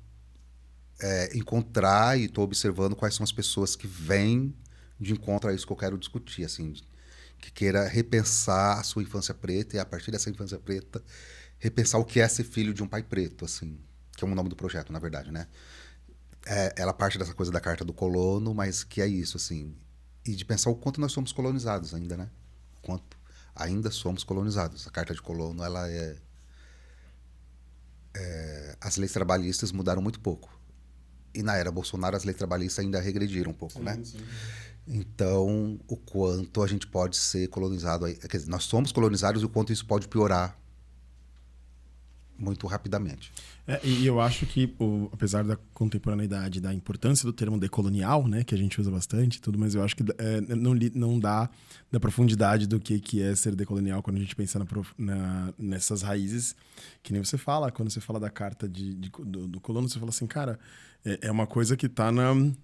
encontrar e estou observando quais são as pessoas que vêm de encontro a isso que eu quero discutir, assim, que queira repensar a sua infância preta e, a partir dessa infância preta, repensar o que é ser filho de um pai preto, assim, que é o nome do projeto, na verdade, né? Ela parte dessa coisa da Carta do Colono, mas que é isso, assim, e de pensar o quanto nós somos colonizados ainda, né? O quanto ainda somos colonizados. A Carta de Colono, ela é as leis trabalhistas mudaram muito pouco. E na era Bolsonaro as leis trabalhistas ainda regrediram um pouco, né? Sim. Então, o quanto a gente pode ser colonizado, quer dizer, nós somos colonizados e o quanto isso pode piorar muito rapidamente. E eu acho que, apesar da contemporaneidade, da importância do termo decolonial, né, que a gente usa bastante, tudo, mas eu acho que não dá da profundidade do que é ser decolonial quando a gente pensa nessas raízes, que nem você fala, quando você fala da carta do colono, você fala assim, cara, é uma coisa que tá no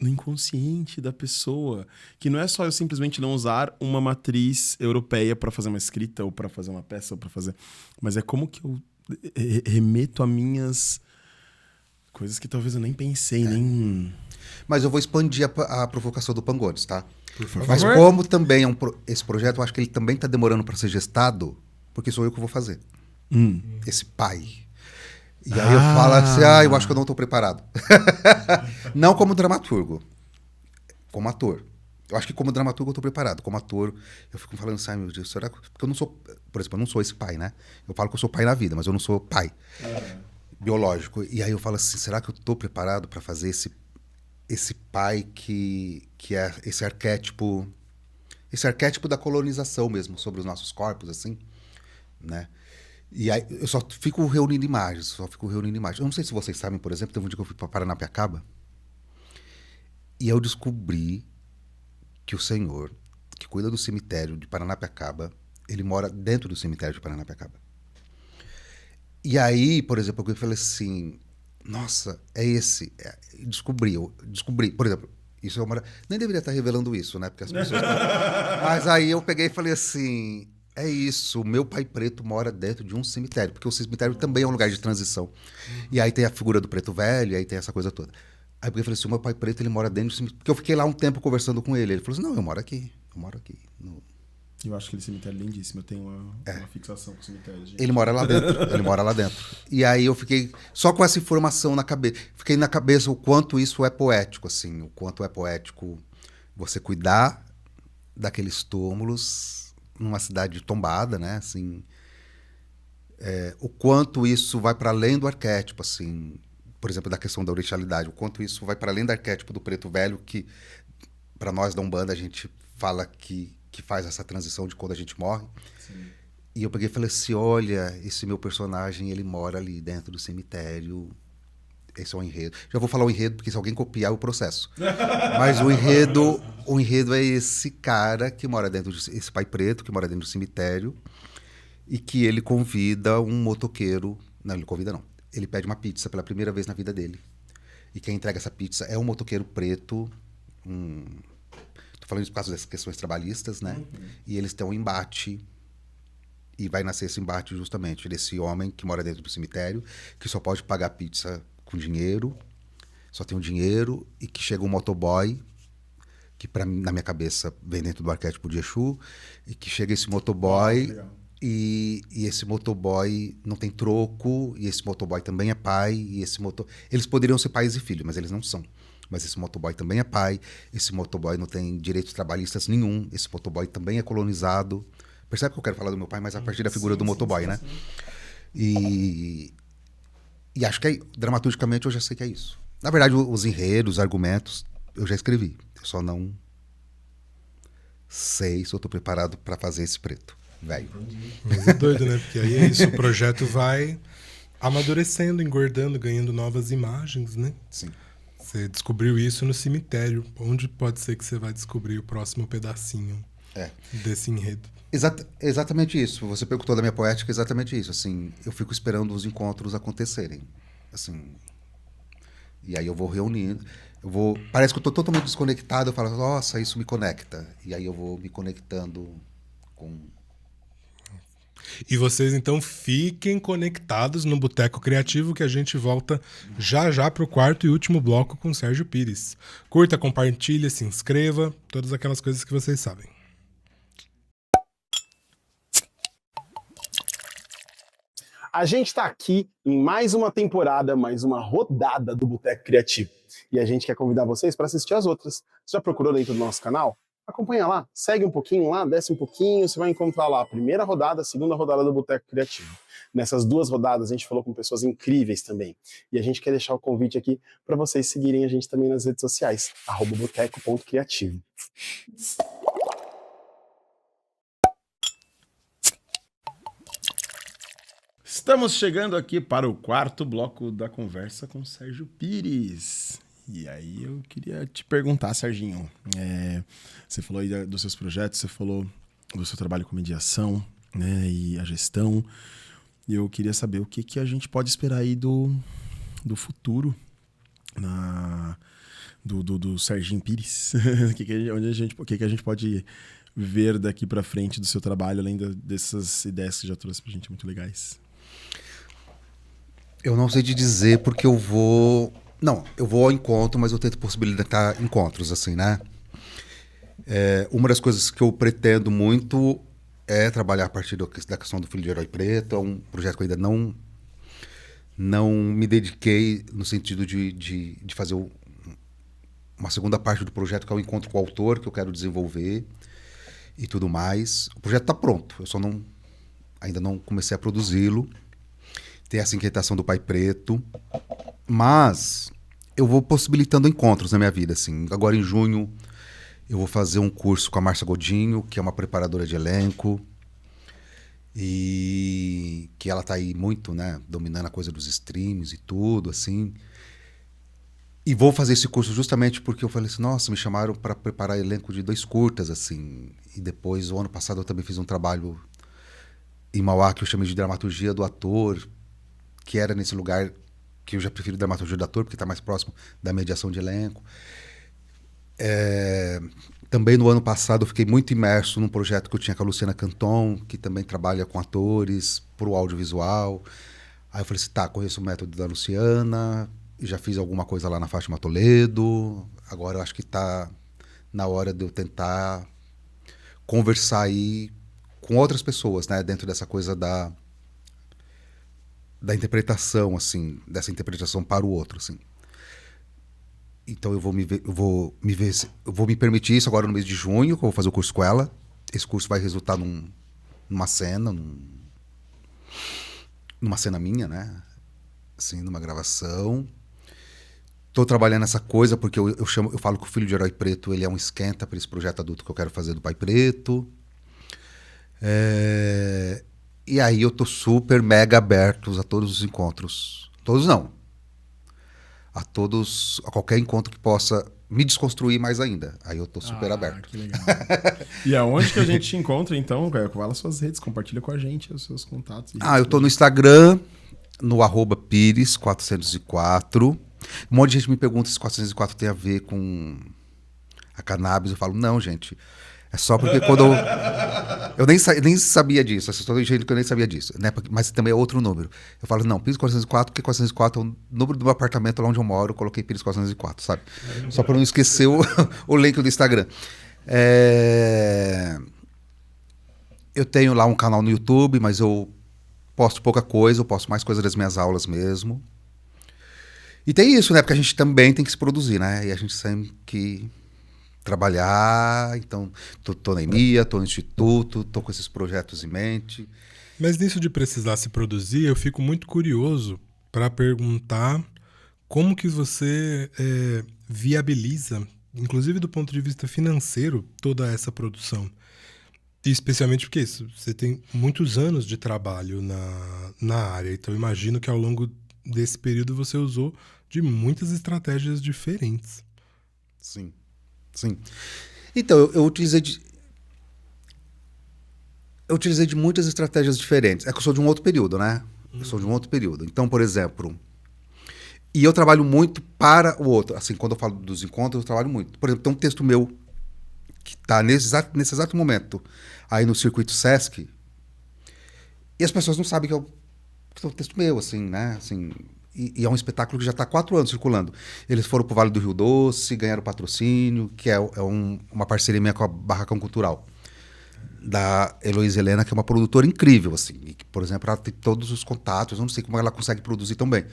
inconsciente da pessoa, que não é só eu simplesmente não usar uma matriz europeia para fazer uma escrita ou para fazer uma peça ou para fazer, mas é como que eu remeto a minhas coisas que talvez eu nem pensei, nem... Mas eu vou expandir a provocação do Pangones, tá? Por favor. Mas como também é esse projeto, eu acho que ele também está demorando para ser gestado, porque sou eu que vou fazer. Esse pai. E aí eu falo assim, eu acho que eu não estou preparado. Não como dramaturgo, como ator. Eu acho que como dramaturgo eu estou preparado. Como ator, eu fico falando assim, meu Deus, será que... Porque eu não sou, por exemplo, eu não sou esse pai, né? Eu falo que eu sou pai na vida, mas eu não sou pai biológico. E aí eu falo assim, será que eu estou preparado para fazer esse pai que é esse arquétipo da colonização mesmo, sobre os nossos corpos, assim, né? E aí eu só fico reunindo imagens. Eu não sei se vocês sabem, por exemplo, teve um dia que eu fui para Paranapiacaba e eu descobri que o senhor que cuida do cemitério de Paranapiacaba, ele mora dentro do cemitério de Paranapiacaba. E aí, por exemplo, eu falei assim, nossa, é esse. Eu descobri, por exemplo, isso é uma... Nem deveria estar revelando isso, né? Porque as pessoas... Mas aí eu peguei e falei assim, é isso, o meu pai preto mora dentro de um cemitério, porque o cemitério também é um lugar de transição. E aí tem a figura do preto velho, e aí tem essa coisa toda. Aí eu falei assim, o meu pai preto, ele mora dentro do cemitério. Porque eu fiquei lá um tempo conversando com ele. Ele falou assim, não, eu moro aqui. Eu acho aquele cemitério lindíssimo, eu tenho uma fixação com o cemitério. Gente. Ele mora lá dentro. E aí eu fiquei só com essa informação na cabeça. Fiquei na cabeça o quanto isso é poético, assim. O quanto é poético você cuidar daqueles túmulos numa cidade tombada, né? Assim, o quanto isso vai para além do arquétipo, assim... Por exemplo, da questão da orixalidade, o quanto isso vai para além do arquétipo do preto velho, que para nós da Umbanda a gente fala que faz essa transição de quando a gente morre. Sim. E eu peguei e falei assim, olha, esse meu personagem, ele mora ali dentro do cemitério, esse é o enredo. Já vou falar o enredo, porque se alguém copiar o processo. Mas o enredo é esse cara que mora dentro, esse pai preto que mora dentro do cemitério, e que ele convida um motoqueiro, não, ele convida não. Ele pede uma pizza pela primeira vez na vida dele. E quem entrega essa pizza é um motoqueiro preto. Tô falando isso por causa dessas questões trabalhistas, né? E eles têm um embate. E vai nascer esse embate justamente desse homem que mora dentro do cemitério, que só pode pagar pizza com dinheiro, só tem o dinheiro, e que chega um motoboy, que na minha cabeça vem dentro do arquétipo de Exu, e que chega esse motoboy... E esse motoboy não tem troco, e esse motoboy também é pai, e eles poderiam ser pais e filhos, mas eles não são. Mas esse motoboy também é pai, esse motoboy não tem direitos trabalhistas nenhum, esse motoboy também é colonizado. Percebe que eu quero falar do meu pai, mas a partir da figura do motoboy, né? E acho que dramaturgicamente eu já sei que é isso. Na verdade, os enredos, os argumentos, eu já escrevi. Eu só não sei se eu tô preparado para fazer esse preto. Velho. Mas é doido, né? Porque aí é isso, o projeto vai amadurecendo, engordando, ganhando novas imagens, né? Sim. Você descobriu isso no cemitério. Onde pode ser que você vai descobrir o próximo pedacinho desse enredo? Exatamente isso. Você perguntou da minha poética, exatamente isso. Assim, eu fico esperando os encontros acontecerem. Assim, e aí eu vou reunindo. Parece que eu estou totalmente desconectado. Eu falo, nossa, isso me conecta. E aí eu vou me conectando com... E vocês, então, fiquem conectados no Boteco Criativo, que a gente volta já para o quarto e último bloco com o Sérgio Pires. Curta, compartilha, se inscreva, todas aquelas coisas que vocês sabem. A gente está aqui em mais uma temporada, mais uma rodada do Boteco Criativo. E a gente quer convidar vocês para assistir as outras. Você já procurou dentro do nosso canal? Acompanha lá, segue um pouquinho lá, desce um pouquinho, você vai encontrar lá a primeira rodada, a segunda rodada do Boteco Criativo. Nessas 2 rodadas a gente falou com pessoas incríveis também. E a gente quer deixar o convite aqui para vocês seguirem a gente também nas redes sociais, @boteco.criativo. Estamos chegando aqui para o 4º bloco da conversa com Sérgio Pires. E aí eu queria te perguntar, Serginho, você falou aí dos seus projetos, você falou do seu trabalho com mediação, né, e a gestão. E eu queria saber o que a gente pode esperar aí do futuro do Serginho Pires. O que a gente pode ver daqui para frente do seu trabalho, além dessas ideias que você já trouxe pra gente, muito legais. Eu não sei te dizer porque eu vou ao encontro, mas eu tento possibilitar encontros, assim, né? Uma das coisas que eu pretendo muito é trabalhar a partir da questão do Filho de Herói Preto. É um projeto que eu ainda não me dediquei no sentido de fazer uma segunda parte do projeto, que é o encontro com o autor, que eu quero desenvolver e tudo mais. O projeto está pronto, eu só ainda não comecei a produzi-lo. Tem essa inquietação do Pai Preto, mas eu vou possibilitando encontros na minha vida, assim. Agora em junho eu vou fazer um curso com a Márcia Godinho, que é uma preparadora de elenco, e que ela tá aí muito, né, dominando a coisa dos streams e tudo, assim. E vou fazer esse curso justamente porque eu falei assim, nossa, me chamaram para preparar elenco de 2 curtas, assim. E depois, o ano passado, eu também fiz um trabalho em Mauá, que eu chamei de dramaturgia do ator, que era nesse lugar que eu já prefiro dramaturgia do ator, porque está mais próximo da mediação de elenco. Também no ano passado eu fiquei muito imerso num projeto que eu tinha com a Luciana Canton, que também trabalha com atores para o audiovisual. Aí eu falei assim, conheço o método da Luciana, já fiz alguma coisa lá na Fátima Toledo, agora eu acho que está na hora de eu tentar conversar aí com outras pessoas, né, dentro dessa coisa da interpretação, assim, dessa interpretação para o outro, assim. Então eu vou me permitir isso agora no mês de junho, que eu vou fazer o curso com ela. Esse curso vai resultar numa cena, numa cena minha, né? Assim, numa gravação. Tô trabalhando essa coisa porque eu falo que o Filho de Herói Preto, ele é um esquenta para esse projeto adulto que eu quero fazer do Pai Preto. E aí eu tô super mega aberto a todos os encontros. Todos não. A qualquer encontro que possa me desconstruir mais ainda. Aí eu tô super aberto. Que legal. E aonde que a gente te encontra, então? Fala suas redes, compartilha com a gente os seus contatos. Eu tô no Instagram, no @pires404. Um monte de gente me pergunta se 404 tem a ver com a cannabis. Eu falo, não, gente. É só porque quando eu nem sabia disso. Estou dizendo que eu nem sabia disso, né? Mas também é outro número. Eu falo, não, Pires 404, porque 404 é o número do meu apartamento lá onde eu moro. Eu coloquei Pires 404, sabe? Só para não esquecer o link do Instagram. Eu tenho lá um canal no YouTube, mas eu posto pouca coisa. Eu posto mais coisa das minhas aulas mesmo. E tem isso, né? Porque a gente também tem que se produzir, né? E a gente tem que trabalhar, então tô na EMEA, tô no Instituto, tô com esses projetos em mente. Mas nisso de precisar se produzir, eu fico muito curioso para perguntar como que você viabiliza, inclusive do ponto de vista financeiro, toda essa produção. E especialmente porque você tem muitos anos de trabalho na área, então eu imagino que ao longo desse período você usou de muitas estratégias diferentes. Sim. Então, eu utilizei de muitas estratégias diferentes. É que eu sou de um outro período, né? Eu sou de um outro período. Então, por exemplo... E eu trabalho muito para o outro. Assim, quando eu falo dos encontros, eu trabalho muito. Por exemplo, tem um texto meu que está nesse exato momento aí no Circuito Sesc, e as pessoas não sabem que é um texto meu, assim, né? Assim... E é um espetáculo que já está há 4 anos circulando. Eles foram para o Vale do Rio Doce, ganharam patrocínio, que é uma parceria minha com a Barracão Cultural, da Heloísa Helena, que é uma produtora incrível, assim. E que, por exemplo, ela tem todos os contatos, eu não sei como ela consegue produzir tão bem.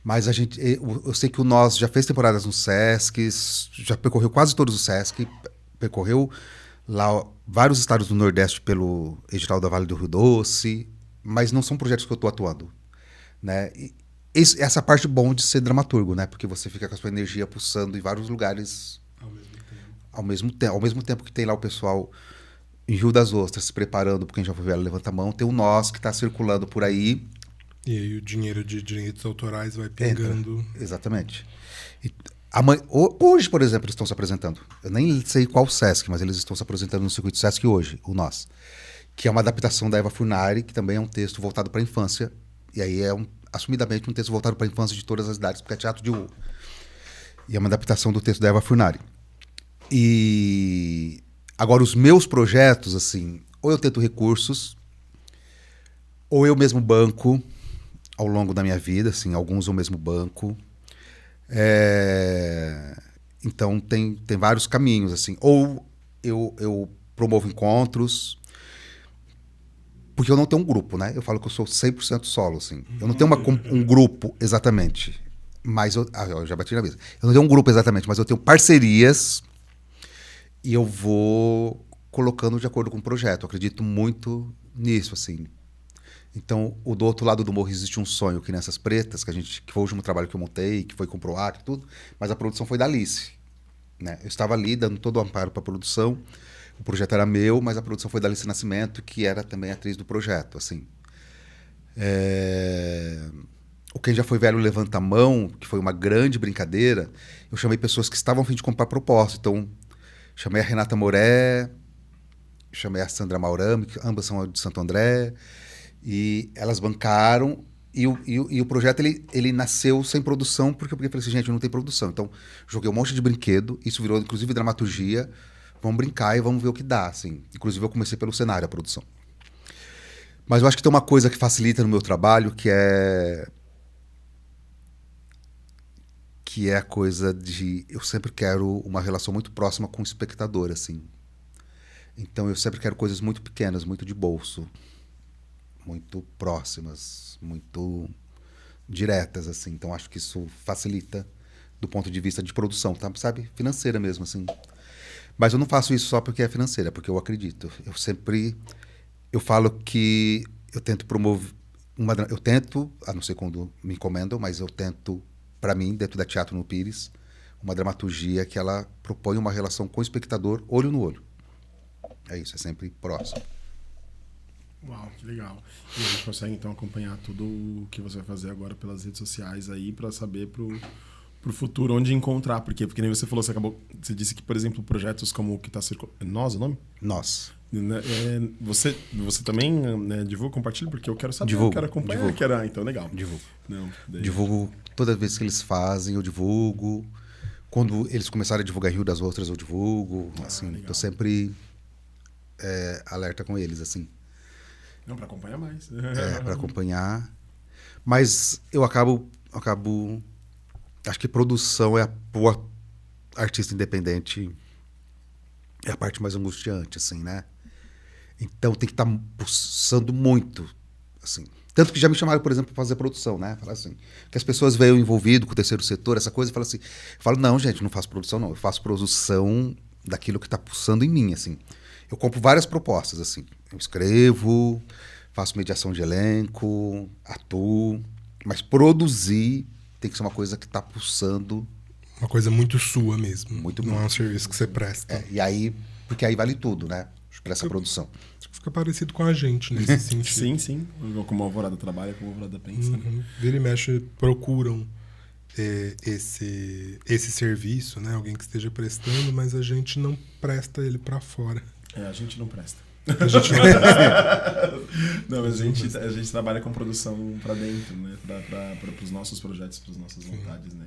Mas eu sei que o Nós já fez temporadas no Sesc, já percorreu quase todos os Sesc, percorreu lá vários estados do Nordeste pelo edital da Vale do Rio Doce, mas não são projetos que eu estou atuando, né? E essa parte bom de ser dramaturgo, né? Porque você fica com a sua energia pulsando em vários lugares ao mesmo tempo que tem lá o pessoal em Rio das Ostras se preparando, porque quem já foi ver, levanta a mão, tem o nós que está circulando por aí. E aí o dinheiro de direitos autorais vai pingando. Exatamente. E hoje, por exemplo, eles estão se apresentando. Eu nem sei qual Sesc, mas eles estão se apresentando no Circuito Sesc hoje, o Nós. Que é uma adaptação da Eva Furnari, que também é um texto voltado para a infância. E aí é assumidamente um texto voltado para a infância de todas as idades, porque é teatro de rua. E é uma adaptação do texto da Eva Furnari. E agora, os meus projetos, assim, ou eu tento recursos, ou eu mesmo banco ao longo da minha vida, assim, alguns eu mesmo banco. Então, tem vários caminhos, assim. Ou eu promovo encontros, porque eu não tenho um grupo, né? Eu falo que eu sou 100% solo, assim. Eu não tenho um grupo exatamente, mas eu já bati na mesa. Eu não tenho um grupo exatamente, mas eu tenho parcerias e eu vou colocando de acordo com o projeto. Eu acredito muito nisso, assim. Então, do outro lado do morro existe um sonho, Crianças Pretas, que foi o último trabalho que eu montei, que foi com o Proac e tudo, mas a produção foi da Alice, né? Eu estava ali dando todo o amparo para a produção, o projeto era meu, mas a produção foi da Alice Nascimento, que era também atriz do projeto, assim. O Quem Já Foi Velho Levanta a Mão, que foi uma grande brincadeira, eu chamei pessoas que estavam a fim de comprar proposta, então chamei a Renata Moré, chamei a Sandra Maurami, que ambas são de Santo André, e elas bancaram, e o projeto ele nasceu sem produção, porque eu falei assim, gente, não tem produção. Então, joguei um monte de brinquedo, isso virou inclusive dramaturgia, vamos brincar e vamos ver o que dá, assim. Inclusive eu comecei pelo cenário, a produção. Mas eu acho que tem uma coisa que facilita no meu trabalho, que é a coisa de... Eu sempre quero uma relação muito próxima com o espectador, assim. Então eu sempre quero coisas muito pequenas, muito de bolso, muito próximas, muito diretas, assim. Então acho que isso facilita do ponto de vista de produção, tá? Sabe? Financeira mesmo, assim. Mas eu não faço isso só porque é financeira, porque eu acredito. Eu falo que eu tento promover eu tento, a não ser quando me encomendam, mas eu tento, para mim, dentro da Teatro no Pires, uma dramaturgia que ela propõe uma relação com o espectador, olho no olho. É isso, é sempre próximo. Uau, que legal. E a gente consegue, então, acompanhar tudo o que você vai fazer agora pelas redes sociais aí, para saber pro futuro onde encontrar. Porque nem você falou, você disse que, por exemplo, projetos como o que está circulando... Nós, o nome? Nós. Você também, né, divulga, compartilha? Porque eu quero saber, divulgo, eu quero acompanhar. Então, legal. Divulgo. Não, divulgo toda vez que eles fazem, eu divulgo. Quando eles começarem a divulgar Rio das Ostras, eu divulgo. Assim, tô sempre alerta com eles, assim. Não, para acompanhar mais. Para acompanhar. Mas eu acabo... Acho que produção pro artista independente é a parte mais angustiante, assim, né? Então tem que estar pulsando muito, assim. Tanto que já me chamaram, por exemplo, para fazer produção, né? Falar assim, que as pessoas veem envolvido com o terceiro setor, essa coisa, e falam assim... Eu falo, não, gente, não faço produção, não. Eu faço produção daquilo que está pulsando em mim, assim. Eu compro várias propostas, assim. Eu escrevo, faço mediação de elenco, atuo, mas produzir tem que ser uma coisa que está pulsando. Uma coisa muito sua mesmo. Muito Não é um serviço que você presta. E aí, porque aí vale tudo, né? Para essa produção. Fica parecido com a gente nesse sentido. Sim, sim. Como a Alvorada trabalha, como a Alvorada pensa. Uhum. Vira e mexe, procuram esse serviço, né? Alguém que esteja prestando, mas a gente não presta ele para fora. A gente não presta. A gente não presta. Não, mas a gente trabalha com produção para dentro, né? Para os nossos projetos, para as nossas vontades, né?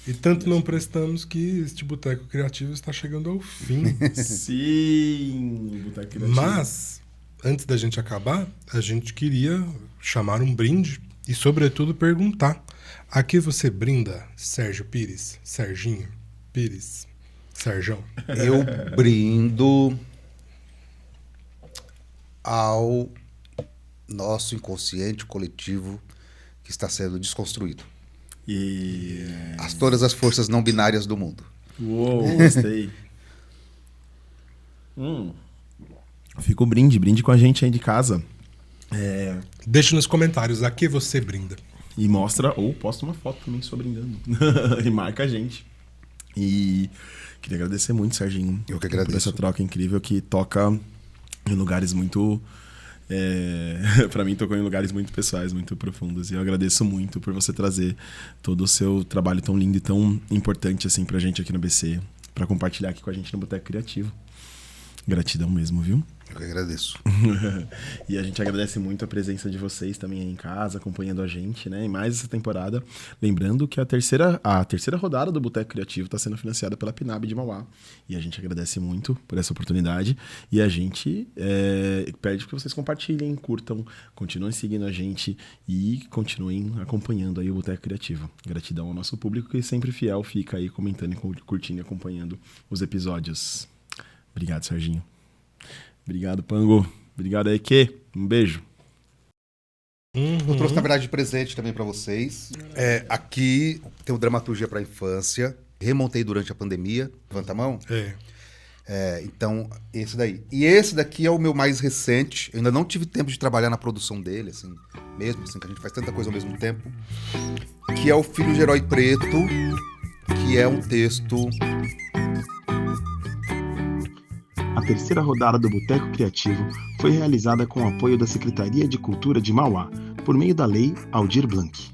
E tanto não prestamos que este Boteco Criativo está chegando ao fim. Sim, o Boteco Criativo. Mas, antes da gente acabar, a gente queria chamar um brinde e, sobretudo, perguntar: a que você brinda, Sérgio Pires? Serginho Pires? Serjão? Eu brindo ao nosso inconsciente coletivo que está sendo desconstruído. Todas as forças não binárias do mundo. Uou, gostei. Fica o brinde com a gente aí de casa. Deixe nos comentários a que você brinda. E mostra, ou posta uma foto também só brindando. E marca a gente. E queria agradecer muito, Serginho. Eu que agradeço. Por essa troca incrível que toca em lugares muito... pra mim tocou em lugares muito pessoais, muito profundos. E eu agradeço muito por você trazer todo o seu trabalho tão lindo e tão importante assim pra gente aqui no BC, pra compartilhar aqui com a gente no Boteco Criativo. Gratidão mesmo, viu? Eu que agradeço. E a gente agradece muito a presença de vocês também aí em casa, acompanhando a gente, né? E mais essa temporada. Lembrando que a terceira rodada do Boteco Criativo está sendo financiada pela PNAB de Mauá. E a gente agradece muito por essa oportunidade. E a gente pede que vocês compartilhem, curtam, continuem seguindo a gente e continuem acompanhando aí o Boteco Criativo. Gratidão ao nosso público que sempre fiel fica aí comentando, curtindo e acompanhando os episódios. Obrigado, Serginho. Obrigado, Pango. Obrigado aí, Kê. Um beijo. Eu trouxe, na verdade, de presente também pra vocês. Aqui tem o Dramaturgia pra Infância. Remontei durante a pandemia. Levanta a mão. Então, esse daí. E esse daqui é o meu mais recente. Eu ainda não tive tempo de trabalhar na produção dele, assim, mesmo assim, que a gente faz tanta coisa ao mesmo tempo. Que é o Filho de Herói Preto, que é um texto... A terceira rodada do Boteco Criativo foi realizada com o apoio da Secretaria de Cultura de Mauá, por meio da Lei Aldir Blanc.